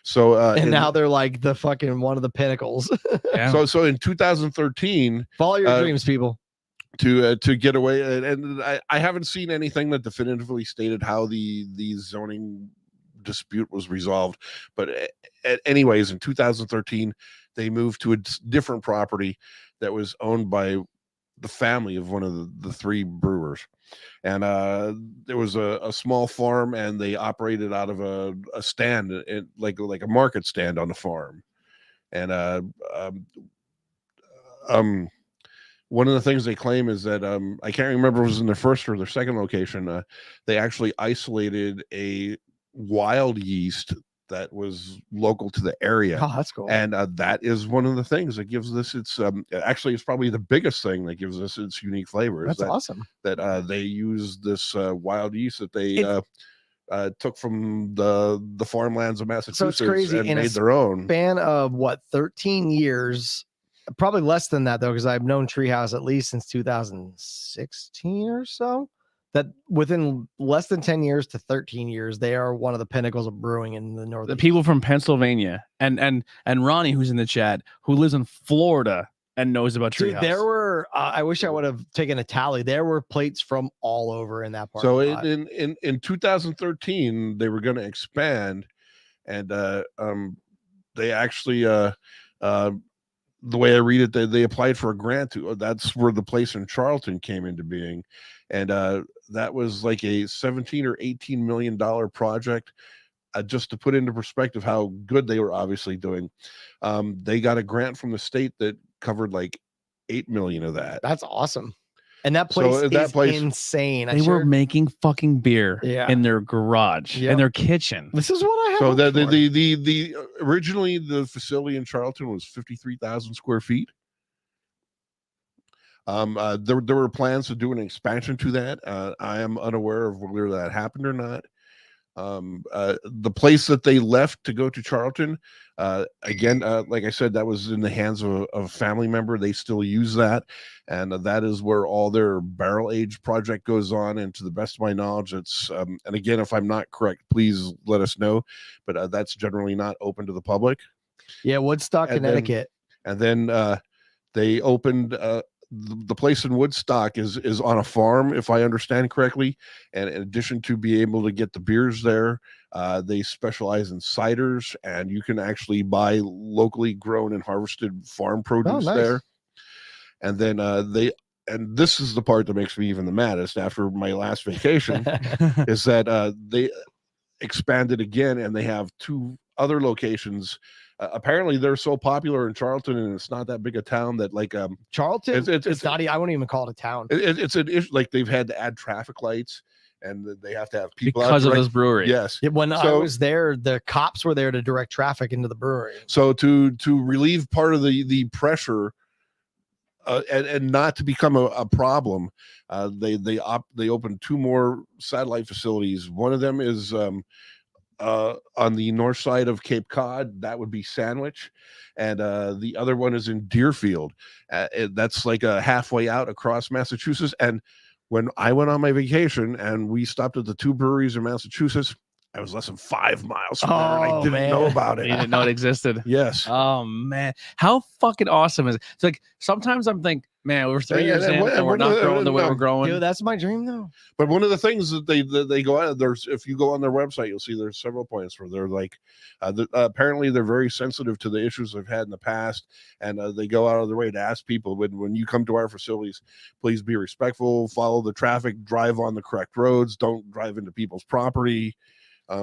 So and now they're like the fucking one of the pinnacles. Yeah. So in 2013, follow your dreams, people. To get away, and I haven't seen anything that definitively stated how the zoning dispute was resolved, but anyways, in 2013 they moved to a different property that was owned by the family of one of the three brewers. And there was a small farm, and they operated out of a stand, like a market stand on the farm. And one of the things they claim is that I can't remember if it was in their first or their second location. They actually isolated a wild yeast that was local to the area. Oh, that's cool. And that is one of the things that gives this its actually it's probably the biggest thing that gives us its unique flavor. That's awesome. That they use this wild yeast that they took from the farmlands of Massachusetts crazy. and In made their own. Span of what, 13 years, probably less than that though, because I've known Treehouse at least since 2016 or so. That within less than 10 years to 13 years, they are one of the pinnacles of brewing in the north. The people from Pennsylvania and Ronnie, who's in the chat, who lives in Florida and knows about Treehouse. There were I wish I would have taken a tally. There were plates from all over in that part. So in 2013 they were going to expand, and they actually the way I read it, they applied for a grant that's where the place in Charlton came into being. And that was like a 17 or 18 million dollar project. Just to put into perspective how good they were obviously doing, they got a grant from the state that covered like 8 million of that. That's awesome. And that place is insane. They were making fucking beer in their garage, in their kitchen. This is what I have. So the originally the facility in Charlton was 53,000 square feet. There were plans to do an expansion to that. I am unaware of whether that happened or not. The place that they left to go to Charlton, again, like I said, that was in the hands of a family member. They still use that, and that is where all their barrel age project goes on. And to the best of my knowledge, it's and again, if I'm not correct, please let us know. But that's generally not open to the public. Yeah, Woodstock, Connecticut. And then they opened. The place in Woodstock is on a farm, if I understand correctly. And in addition to be able to get the beers there, they specialize in ciders, and you can actually buy locally grown and harvested farm produce there. And then and this is the part that makes me even the maddest after my last vacation, is that they expanded again, and they have 2 other locations. Apparently they're so popular in Charlton, and it's not that big a town, that like Charlton, it's not. I wouldn't even call it a town. It's an issue. Like they've had to add traffic lights, and they have to have people because of this brewery. Yes. When I was there, the cops were there to direct traffic into the brewery. So to relieve part of the pressure, and not to become a problem, they opened 2 more satellite facilities. One of them is on the north side of Cape Cod. That would be Sandwich. And the other one is in Deerfield. That's like a halfway out across Massachusetts. And when I went on my vacation and we stopped at the 2 breweries in Massachusetts, I was less than 5 miles from there, and I didn't know about it. You didn't know it existed. Yes. Oh man, how fucking awesome is it? It's like sometimes I'm thinking, man, we're 3 years in and we're not growing the way we're growing. Dude, that's my dream though. But one of the things that they go out, there's, if you go on their website, you'll see there's several points where they're like, apparently they're very sensitive to the issues they've had in the past, and they go out of their way to ask people, when you come to our facilities, please be respectful, follow the traffic, drive on the correct roads, don't drive into people's property.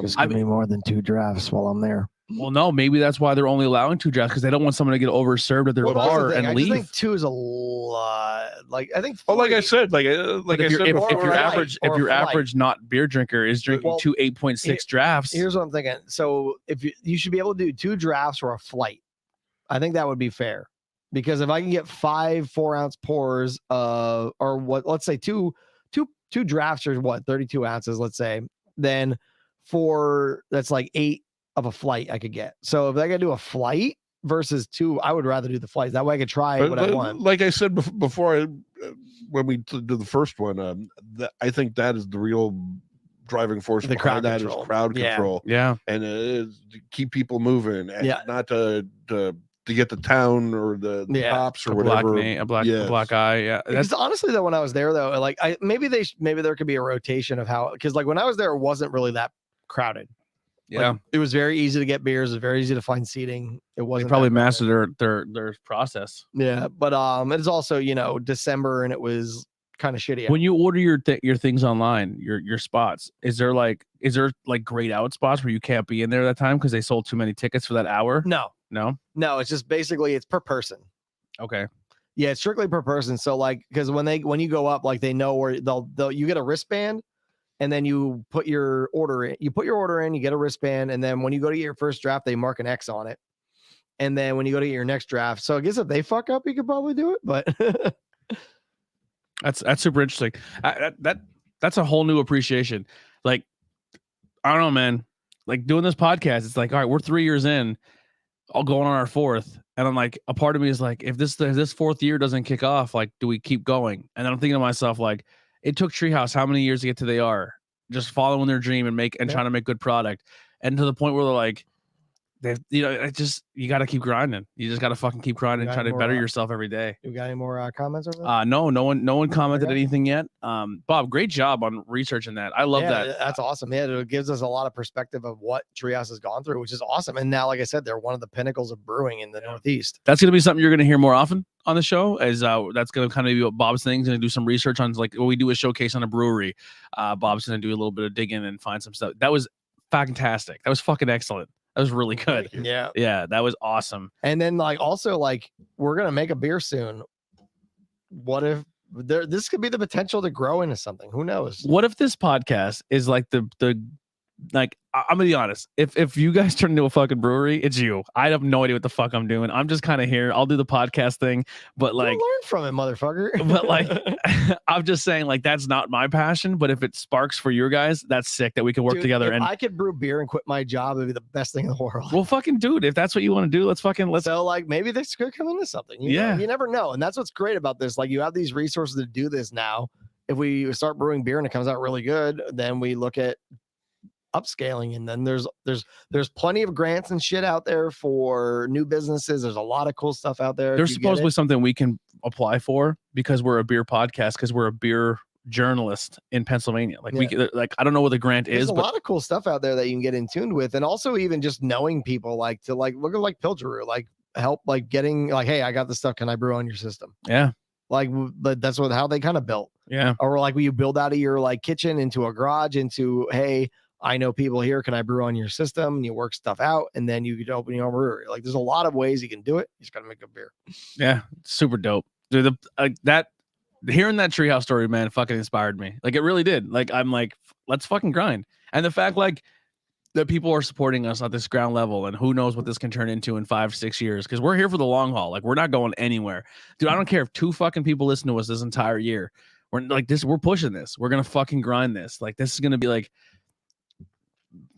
Just give me more than 2 drafts while I'm there. Well, no, maybe that's why they're only allowing 2 drafts, because they don't want someone to get overserved at their bar and leave. I think 2 is a lot. Like I think. 3. Well, like I said, if your average not beer drinker is drinking 2 8.6 drafts. Here's what I'm thinking. So if you should be able to do 2 drafts or a flight, I think that would be fair. Because if I can get 5 4-ounce pours, or what, let's say two drafts are what, 32 ounces, let's say, then that's like 8 of a flight I could get. So if I could do a flight versus 2, I would rather do the flights. That way I could try what I want. Like I said before, when we did the first one, I think that is the real driving force behind that, is crowd control. Yeah. And to keep people moving, and not to get the town or the cops or whatever. A black eye. Yeah. That's honestly though, when I was there though, like maybe there could be a rotation of how, because like when I was there, it wasn't really that crowded. Yeah. Like, it was very easy to get beers. It was very easy to find seating. It They wasn't probably that bad. mastered their process. Yeah, but it's also December and it was kind of shitty. When you order your things online, your spots, is there like grayed out spots where you can't be in there that time because they sold too many tickets for that hour? no, it's just basically it's per person. Okay. Yeah, it's strictly per person. So like, because when you go up, like they know where you get a wristband, and then you put your order in. You put your order in, you get a wristband, and then when you go to get your first draft, they mark an X on it. And then when you go to get your next draft, so I guess if they fuck up, you could probably do it. But That's super interesting. That's a whole new appreciation. Like, I don't know, man. Like doing this podcast, it's like, all right, we're 3 years in, all going on our fourth, and I'm like, a part of me is like, if this fourth year doesn't kick off, like, do we keep going? And then I'm thinking to myself, like, it took Treehouse how many years to get to they are, just following their dream and trying to make good product, and to the point where they're like, you got to keep grinding. You just got to fucking keep grinding and try to better yourself every day. You got any more comments over there? No one commented anything yet. Bob, great job on researching that. I love that. That's awesome. Yeah, it gives us a lot of perspective of what Treehouse has gone through, which is awesome. And now, like I said, they're one of the pinnacles of brewing in the Northeast. That's going to be something you're going to hear more often on the show. As that's going to kind of be what Bob's thing. He's going to do some research on, like, when we do a showcase on a brewery. Bob's going to do a little bit of digging and find some stuff. That was fantastic. That was fucking excellent. That was really good. Yeah, that was awesome. And then we're gonna make a beer soon. What if this could be the potential to grow into something? Who knows? What if this podcast is like the I'm gonna be honest. If you guys turn into a fucking brewery, it's you. I have no idea what the fuck I'm doing. I'm just kind of here. I'll do the podcast thing, but like, learn from it, motherfucker. But like, I'm just saying, like, that's not my passion. But if it sparks for your guys, that's sick that we can work together. And I could brew beer and quit my job, it'd be the best thing in the world. Well, fucking dude, if that's what you want to do, let's. So like, maybe this could come into something. You never know. And that's what's great about this. Like, you have these resources to do this now. If we start brewing beer and it comes out really good, then we look at upscaling, and then there's plenty of grants and shit out there for new businesses. There's a lot of cool stuff out there. There's supposedly something we can apply for because we're a beer podcast, because we're a beer journalist in Pennsylvania. Like I don't know what the grant is, but a lot of cool stuff out there that you can get in tuned with, and also even just knowing people look at like Pilgeru, like help like getting like, hey, I got this stuff, can I brew on your system? Yeah. Like, but that's how they kind of built. Yeah. Or like, will you build out of your like kitchen into a garage into, hey, I know people here, can I brew on your system? And you work stuff out, and then you could open your own brewery. Like, there's a lot of ways you can do it. You just got to make a beer. Yeah. Super dope. Dude, hearing that Treehouse story, man, fucking inspired me. Like, it really did. Like, I'm like, let's fucking grind. And the fact, like, that people are supporting us at this ground level, and who knows what this can turn into in 5-6 years, because we're here for the long haul. Like, we're not going anywhere. Dude, I don't care if 2 fucking people listen to us this entire year. We're like this. We're pushing this. We're going to fucking grind this. Like, this is going to be like,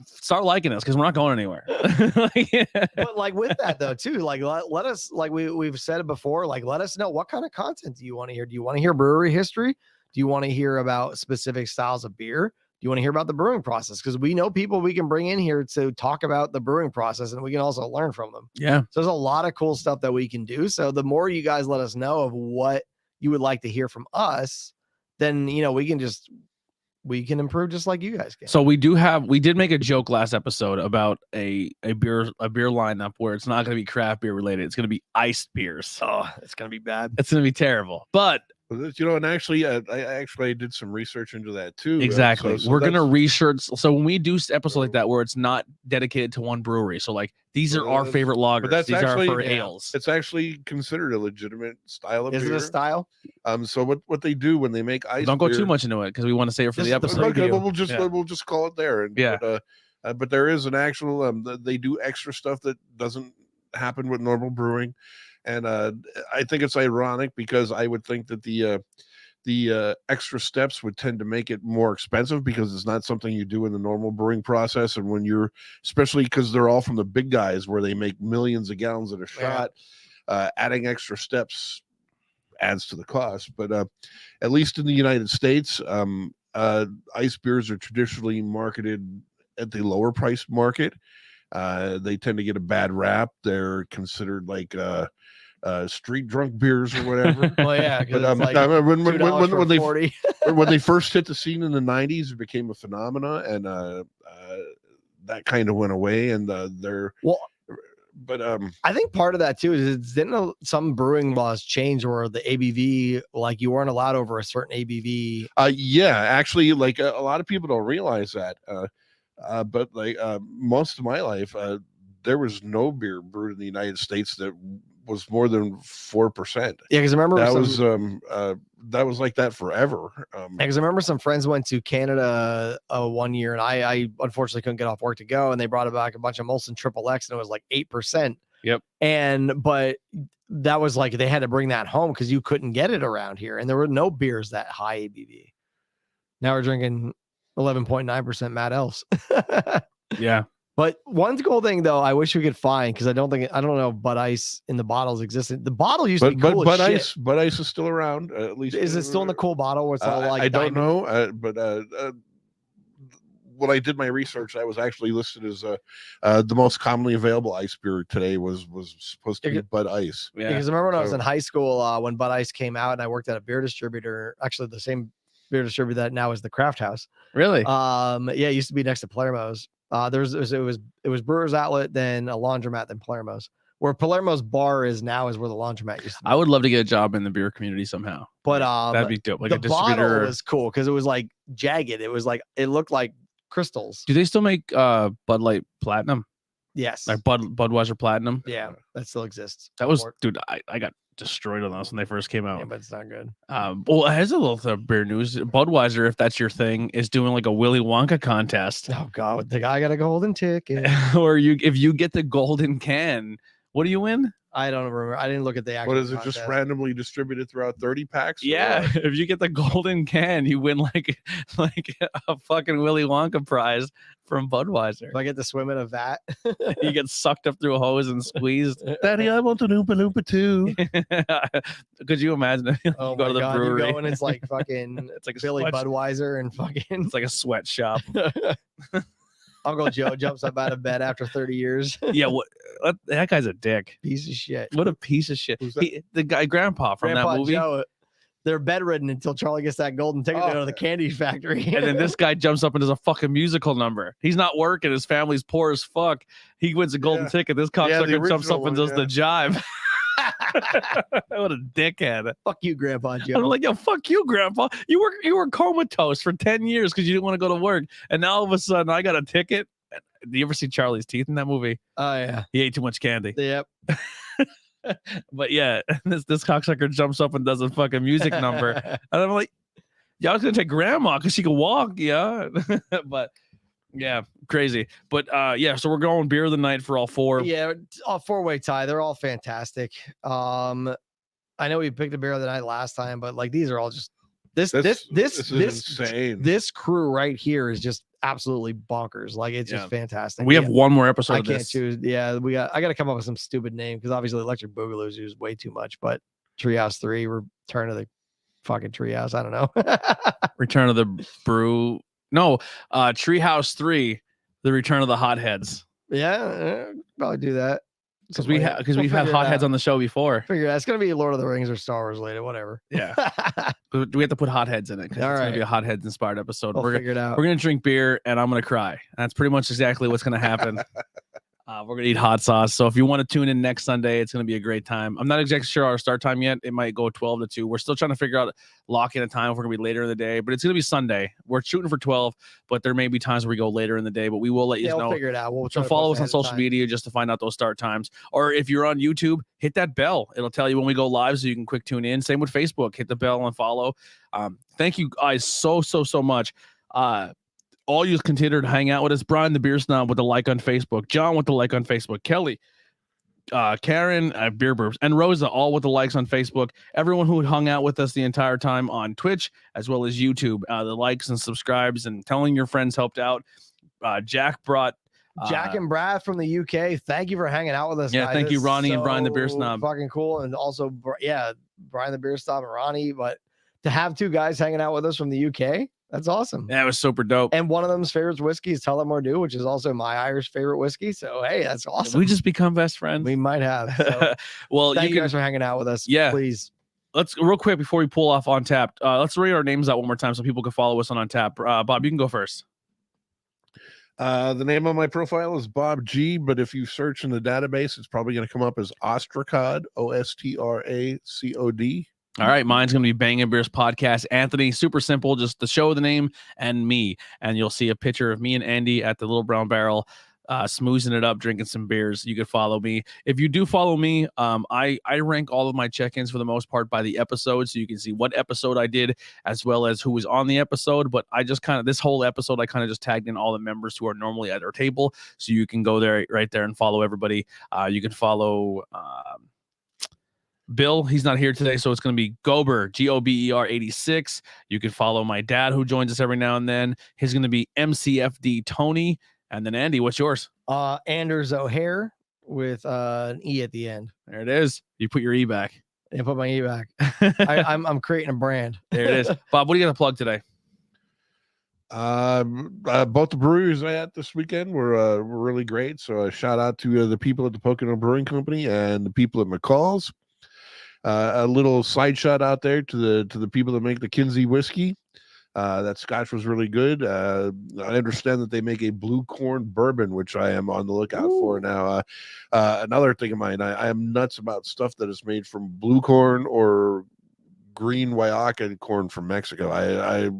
start liking us, because we're not going anywhere. But like with that though too, like let us, like we've said it before, like let us know what kind of content do you want to hear. Do you want to hear brewery history? Do you want to hear about specific styles of beer? Do you want to hear about the brewing process? Because we know people we can bring in here to talk about the brewing process, and we can also learn from them. Yeah. So there's a lot of cool stuff that we can do. So the more you guys let us know of what you would like to hear from us, then we can improve just like you guys can. So we did make a joke last episode about a beer lineup where it's not going to be craft beer related. It's going to be iced beers. Oh, it's going to be bad. It's going to be terrible. But and actually, I did some research into that too. Exactly. We're going to research. So when we do episodes like that, where it's not dedicated to one brewery. So like, these are our favorite lagers. These are our ales. It's actually considered a legitimate style of beer. Is it a style? So what they do when they make ice, don't go too much into it, because we want to say it for the episode. Okay, well, we'll just call it there. And, but there is an actual. They do extra stuff that doesn't happen with normal brewing. And I think it's ironic, because I would think that the extra steps would tend to make it more expensive, because it's not something you do in the normal brewing process. And when you're, especially because they're all from the big guys where they make millions of gallons at a shot, adding extra steps adds to the cost. But at least in the United States, ice beers are traditionally marketed at the lower price market. They tend to get a bad rap. They're considered like street drunk beers or whatever. Well, yeah, but like when they first hit the scene in the 90s, it became a phenomena, and that kind of went away, and they're Well, but I think part of that too is didn't some brewing laws change where the ABV, like you weren't allowed over a certain ABV. yeah, actually, like a lot of people don't realize that. But like most of my life, there was no beer brewed in the United States that was more than 4%. Yeah, because I remember that was like that forever. Because I remember some friends went to Canada 1 year, and I unfortunately couldn't get off work to go, and they brought back a bunch of Molson Triple X, and it was like 8%. Yep. But that was like they had to bring that home because you couldn't get it around here, and there were no beers that high ABV. Now we're drinking 11.9% Mad Else. Yeah. But one cool thing though, I wish we could find, because I don't know if Bud Ice in the bottles existed. The bottle used to be cool as shit. Bud Ice is still around. At least Is it still in the cool bottle where it's all like I don't know, but when I did my research, I was actually listed as the most commonly available ice beer today was supposed to be Bud Ice. Yeah. Because I remember when I was in high school, when Bud Ice came out, and I worked at a beer distributor, actually the same beer distributor that now is the Craft House. Really? Yeah, it used to be next to Palermo's. It was Brewers Outlet, then a laundromat, then Palermo's. Where Palermo's bar is now is where the laundromat used to be. I would love to get a job in the beer community somehow. But that'd be dope. Like the a distributor. bottle was cool because it was like jagged. It was like it looked like crystals. Do they still make Bud Light Platinum? Yes. Like Budweiser Platinum? Yeah, that still exists. That was, dude, I got destroyed on those when they first came out. Yeah, but it's not good. Well, here's a little beer news. Budweiser, if that's your thing, is doing like a Willy Wonka contest. Oh God, the guy got a golden ticket. Or if you get the golden can, what do you win? I don't remember. I didn't look at the actual. What is it? Just randomly distributed throughout 30 packs? Yeah, if you get the golden can, you win like a fucking Willy Wonka prize from Budweiser. If I get to swim in a vat, you get sucked up through a hose and squeezed. Daddy, I want an Oompa Loompa too. Could you imagine if you oh go my to the God, brewery? You go and it's like fucking it's like a Billy Budweiser and fucking. It's like a sweatshop. Uncle Joe jumps up out of bed after 30 years. Yeah, that guy's a dick. Piece of shit. What a piece of shit. The guy, Grandpa from that movie. Joe, they're bedridden until Charlie gets that golden ticket to go to the candy factory. And then this guy jumps up and does a fucking musical number. He's not working. His family's poor as fuck. He wins a golden ticket. This cocksucker jumps up and does the jive. What a dickhead. Fuck you, Grandpa Joe. I'm like, yo, fuck you, Grandpa. You were comatose for 10 years because you didn't want to go to work. And now all of a sudden I got a ticket. Do you ever see Charlie's Teeth in that movie? Oh yeah. He ate too much candy. Yep. But yeah, this cocksucker jumps up and does a fucking music number. And I'm like, yeah, I was gonna take grandma because she can walk, yeah. But yeah, crazy. But yeah, so we're going beer of the night for all four. Yeah, all four-way tie. They're all fantastic. I know we picked a beer of the night last time, but like these are all just this is insane. This crew right here is just absolutely bonkers. Like it's just fantastic. We have one more episode. I can't choose. Yeah, I got to come up with some stupid name because obviously Electric Boogaloo is used way too much. But Treehouse 3, Return of the fucking Treehouse. I don't know. Return of the Brew. No, Treehouse 3, the Return of the Hotheads. Yeah, probably do that. Because we've had hotheads on the show before. Figure it's gonna be Lord of the Rings or Star Wars related, whatever. Yeah. Do we have to put hotheads in it? All it's right. gonna be a hotheads inspired episode. We'll figure it out. We're gonna drink beer and I'm gonna cry. That's pretty much exactly what's gonna happen. We're gonna eat hot sauce. So if you want to tune in next Sunday, it's gonna be a great time. I'm not exactly sure our start time yet. It might go 12 to 2. We're still trying to figure out lock in a time if we're gonna be later in the day, but it's gonna be Sunday. We're shooting for 12, but there may be times where we go later in the day, but we will let you know. We'll figure it out. So follow us on social media just to find out those start times. Or if you're on YouTube, hit that bell. It'll tell you when we go live so you can quick tune in. Same with Facebook. Hit the bell and follow. Thank you guys so much. All you continue to hang out with us. Brian the Beer Snob with the like on Facebook. John with the like on Facebook. Kelly, Karen, Beer Burbs, and Rosa all with the likes on Facebook. Everyone who hung out with us the entire time on Twitch as well as YouTube. The likes and subscribes and telling your friends helped out. Jack brought Jack and Brad from the UK. Thank you for hanging out with us. Yeah, guys. thank you, It's Ronnie and Brian the Beer Snob. Fucking cool. And also, Brian the Beer Snob and Ronnie. But to have two guys hanging out with us from the UK, that's awesome. Yeah, it was super dope. And one of them's favorite whiskey is Tullamore Dew, which is also my Irish favorite whiskey. So hey, that's awesome. We just become best friends. We might have. So, well, thank you guys for hanging out with us. Yeah, please. Let's real quick before we pull off Untapped. Let's read our names out one more time so people can follow us on Untapped. Bob, you can go first. The name of my profile is Bob G, but if you search in the database, it's probably going to come up as Ostracod, OSTRACOD. All right, mine's going to be Bangin Beers Podcast. Anthony, super simple, just the show, the name, and me. And you'll see a picture of me and Andy at the Little Brown Barrel, smoozing it up, drinking some beers. You can follow me. If you do follow me, I rank all of my check-ins for the most part by the episode, so you can see what episode I did as well as who was on the episode. But I just kind of, this whole episode, I kind of just tagged in all the members who are normally at our table, so you can go there right there and follow everybody. You can follow Bill, he's not here today, so it's going to be Gober, Gober 86. You can follow my dad, who joins us every now and then. He's going to be MCFD Tony. And then Andy, what's yours? Anders O'Hare with an E at the end. There it is. You put your E back. I put my E back. I'm creating a brand. There it is. Bob, what are you going to plug today? Both the breweries I had this weekend were really great. So a shout out to the people at the Pocono Brewing Company and the people at McCall's. A little side shot out there to the people that make the Kinsey whiskey. That scotch was really good. I understand that they make a blue corn bourbon, which I am on the lookout for now. Another thing of mine, I am nuts about stuff that is made from blue corn or green Oaxaca corn from Mexico. I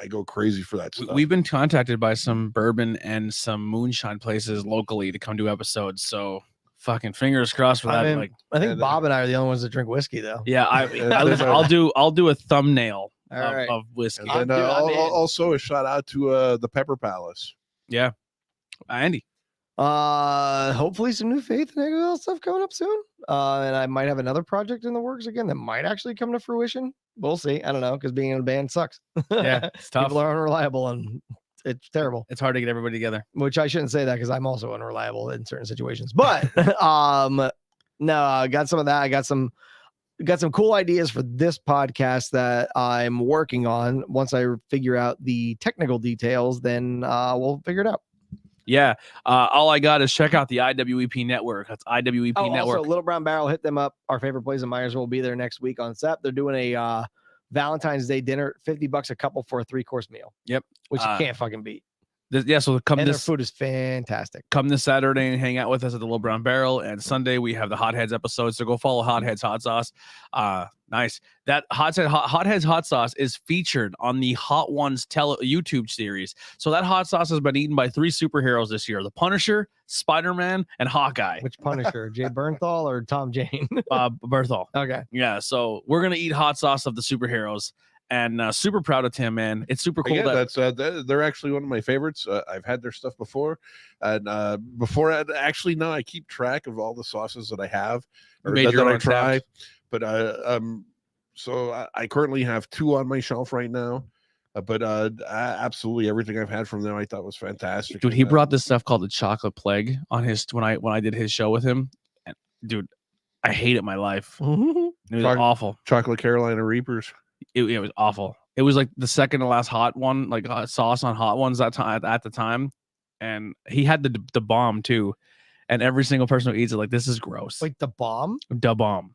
go crazy for that stuff. We've been contacted by some bourbon and some moonshine places locally to come do episodes. So fucking fingers crossed for that. I mean, I think Bob and I are the only ones that drink whiskey, though. Yeah, I'll do a thumbnail of whiskey. And then also a shout out to the Pepper Palace. Yeah, Andy. Hopefully some new Faith and Egg stuff coming up soon. And I might have another project in the works again that might actually come to fruition. We'll see. I don't know, because being in a band sucks. Yeah, it's tough. People are unreliable and it's terrible. It's hard to get everybody together. Which I shouldn't say that because I'm also unreliable in certain situations. But no, I got some of that. I got some cool ideas for this podcast that I'm working on. Once I figure out the technical details, then we'll figure it out. Yeah. All I got is check out the IWEP network. That's IWEP network. Also, Little Brown Barrel, hit them up. Our favorite place in Myers will be there next week on SEP. They're doing a Valentine's Day dinner, $50 a couple for a 3-course meal. Yep. Which you can't fucking beat. So their food is fantastic. Come this Saturday and hang out with us at the Little Brown Barrel. And Sunday we have the Hotheads episode. So go follow Hotheads Hot Sauce. Nice. That Hotheads Hot Sauce is featured on the Hot Ones YouTube series. So that hot sauce has been eaten by 3 superheroes this year: the Punisher, Spider-Man, and Hawkeye. Which Punisher? Jay Bernthal or Tom Jane? Bernthal. Okay. Yeah. So we're gonna eat hot sauce of the superheroes. And super proud of Tim, man. It's super cool. Yeah, they're actually one of my favorites. I've had their stuff before, and now I keep track of all the sauces that I have or that I try. But so I currently have 2 on my shelf right now. But absolutely everything I've had from them I thought was fantastic. Dude, he brought this stuff called the Chocolate Plague on his when I did his show with him. And dude, I hated my life. It was awful. Chocolate Carolina Reapers. It was awful. It was like the second to last hot one, like hot sauce on Hot Ones at the time. And he had the bomb too. And every single person who eats it, like, this is gross. Like the bomb? The bomb.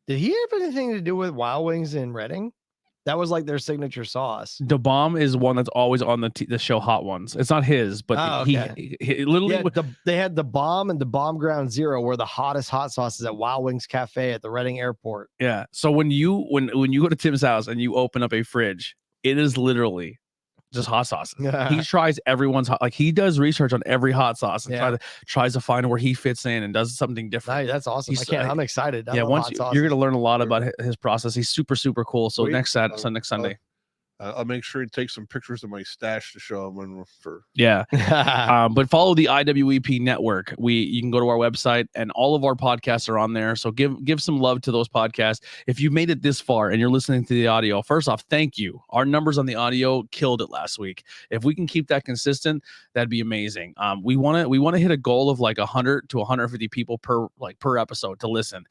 Did he have anything to do with Wild Wings in Reading? That was like their signature sauce. The bomb is one that's always on the show Hot Ones. It's not his, but he literally. Yeah, they had the bomb and the Bomb Ground Zero were the hottest hot sauces at Wild Wings Cafe at the Reading Airport. Yeah. So when you go to Tim's house and you open up a fridge, it is literally just hot sauces. He tries everyone's he does research on every hot sauce and tries to find where he fits in and does something different. That's awesome. I'm excited. Once you're gonna learn a lot about his process. He's super, super cool. So next Sunday. I'll make sure to take some pictures of my stash to show them but follow the IWEP network. You can go to our website and all of our podcasts are on there. So give some love to those podcasts. If you made it this far and you're listening to the audio, first off, thank you. Our numbers on the audio killed it last week. If we can keep that consistent, that'd be amazing. We want to hit a goal of like 100 to 150 people per episode to listen.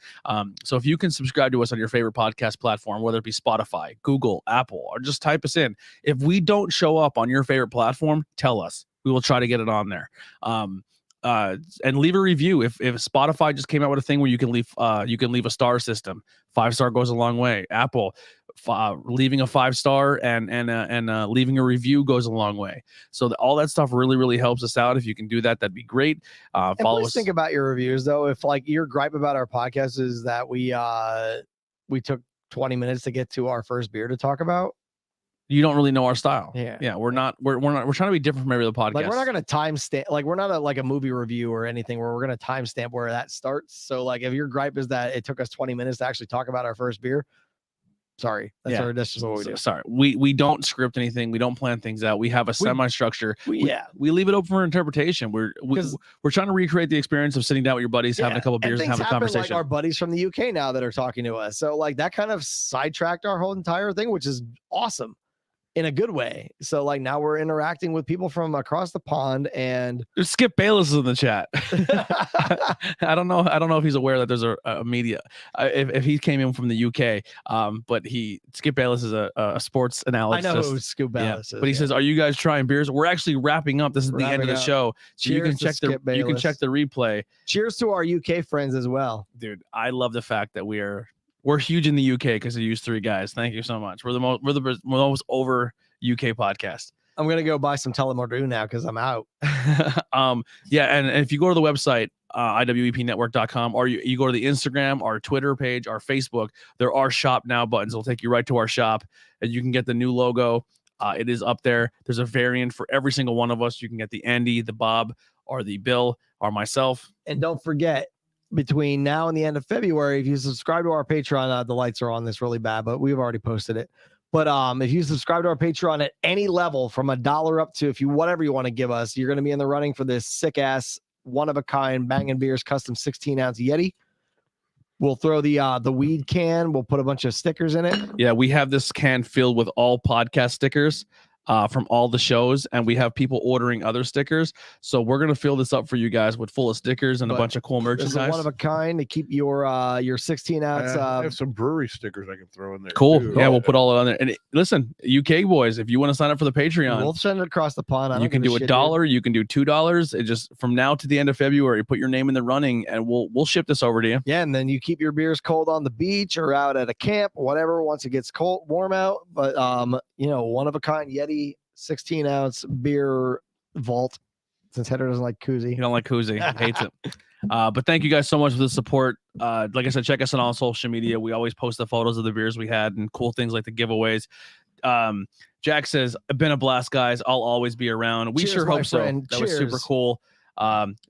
So if you can subscribe to us on your favorite podcast platform, whether it be Spotify, Google, Apple, or just type us in. If we don't show up on your favorite platform, tell us. We will try to get it on there. and leave a review. If Spotify just came out with a thing where you can leave a star system, 5-star goes a long way. Apple, leaving a 5-star and leaving a review goes a long way. So all that stuff really helps us out. If you can do that, that'd be great. Follow us. Think about your reviews though. If like your gripe about our podcast is that we took 20 minutes to get to our first beer to talk about. You don't really know our style. Yeah. We're trying to be different from every other podcast. Like we're not going to timestamp, like we're not like a movie review or anything where we're going to timestamp where that starts. So like if your gripe is that it took us 20 minutes to actually talk about our first beer, sorry. That's just what we do. Sorry. We don't script anything. We don't plan things out. We have a semi-structure. We leave it open for interpretation. We're trying to recreate the experience of sitting down with your buddies, having a couple beers and having a conversation. Like our buddies from the UK now that are talking to us. So like that kind of sidetracked our whole entire thing, which is awesome. In a good way. So like now we're interacting with people from across the pond, and there's Skip Bayless is in the chat. I don't know if he's aware that there's a media if he came in from the UK, but Skip Bayless is a sports analyst. I know who Skip Bayless is, but he says, are you guys trying beers? We're actually wrapping up. This is the end of the show. So you can check the replay. Cheers to our UK friends as well. Dude, I love the fact that we're huge in the UK because they use 3 guys. Thank you so much. We're the most over UK podcast. I'm gonna go buy some Telemordu now because I'm out. And if you go to the website iwepnetwork.com, or you go to the Instagram, our Twitter page, our Facebook, there are shop now buttons. It'll take you right to our shop, and you can get the new logo. It is up there. There's a variant for every single one of us. You can get the Andy, the Bob, or the Bill, or myself. And don't forget, between now and the end of February, if you subscribe to our Patreon, the lights are on this really bad, but we've already posted it. But if you subscribe to our Patreon at any level from $1 up to whatever you want to give us, you're going to be in the running for this sick ass one of a kind Bangin Beers custom 16-ounce Yeti. We'll throw the weed can. We'll put a bunch of stickers in it. Yeah, we have this can filled with all podcast stickers from all the shows, and we have people ordering other stickers. So we're gonna fill this up for you guys with full of stickers and a bunch of cool merchandise. This is one of a kind to keep your 16-ounce. I have some brewery stickers I can throw in there. Cool. Too. Yeah, we'll put all it on there. And listen, UK boys, if you want to sign up for the Patreon, we'll send it across the pond. You can do $1. You can do $2. It just from now to the end of February, put your name in the running, and we'll ship this over to you. Yeah, and then you keep your beers cold on the beach or out at a camp, whatever. Once it gets warm out. But one of a kind Yeti 16-ounce beer vault. Since Header doesn't like koozie, he don't like koozie, he hates it. But thank you guys so much for the support. Like I said, check us out on social media. We always post the photos of the beers we had and cool things like the giveaways. Jack says, "Been a blast, guys. I'll always be around." We sure hope so. That was super cool.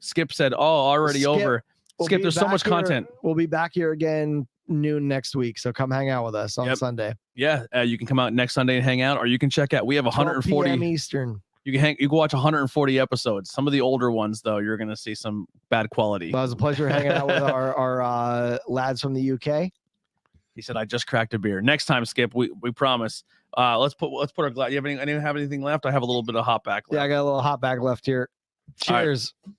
Skip said, already over. Skip, there's so much content. We'll be back here again noon next week, so come hang out with us on Sunday. Yeah, you can come out next Sunday and hang out, or you can check out. We have 140 p.m. Eastern. You can watch 140 episodes. Some of the older ones, though, you're gonna see some bad quality. Well, it was a pleasure hanging out with our lads from the UK. He said, "I just cracked a beer." Next time, Skip, we promise. Let's put our glass. You have anything left? I have a little bit of hot back left. Yeah, I got a little hot back left here. Cheers. Right.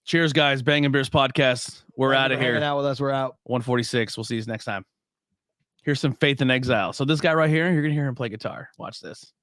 Cheers, guys. Bangin Beers podcast. We're out of here. Hanging out with us. We're out. 146. We'll see you next time. Here's some Faith in Exile. So this guy right here, you're gonna hear him play guitar. Watch this.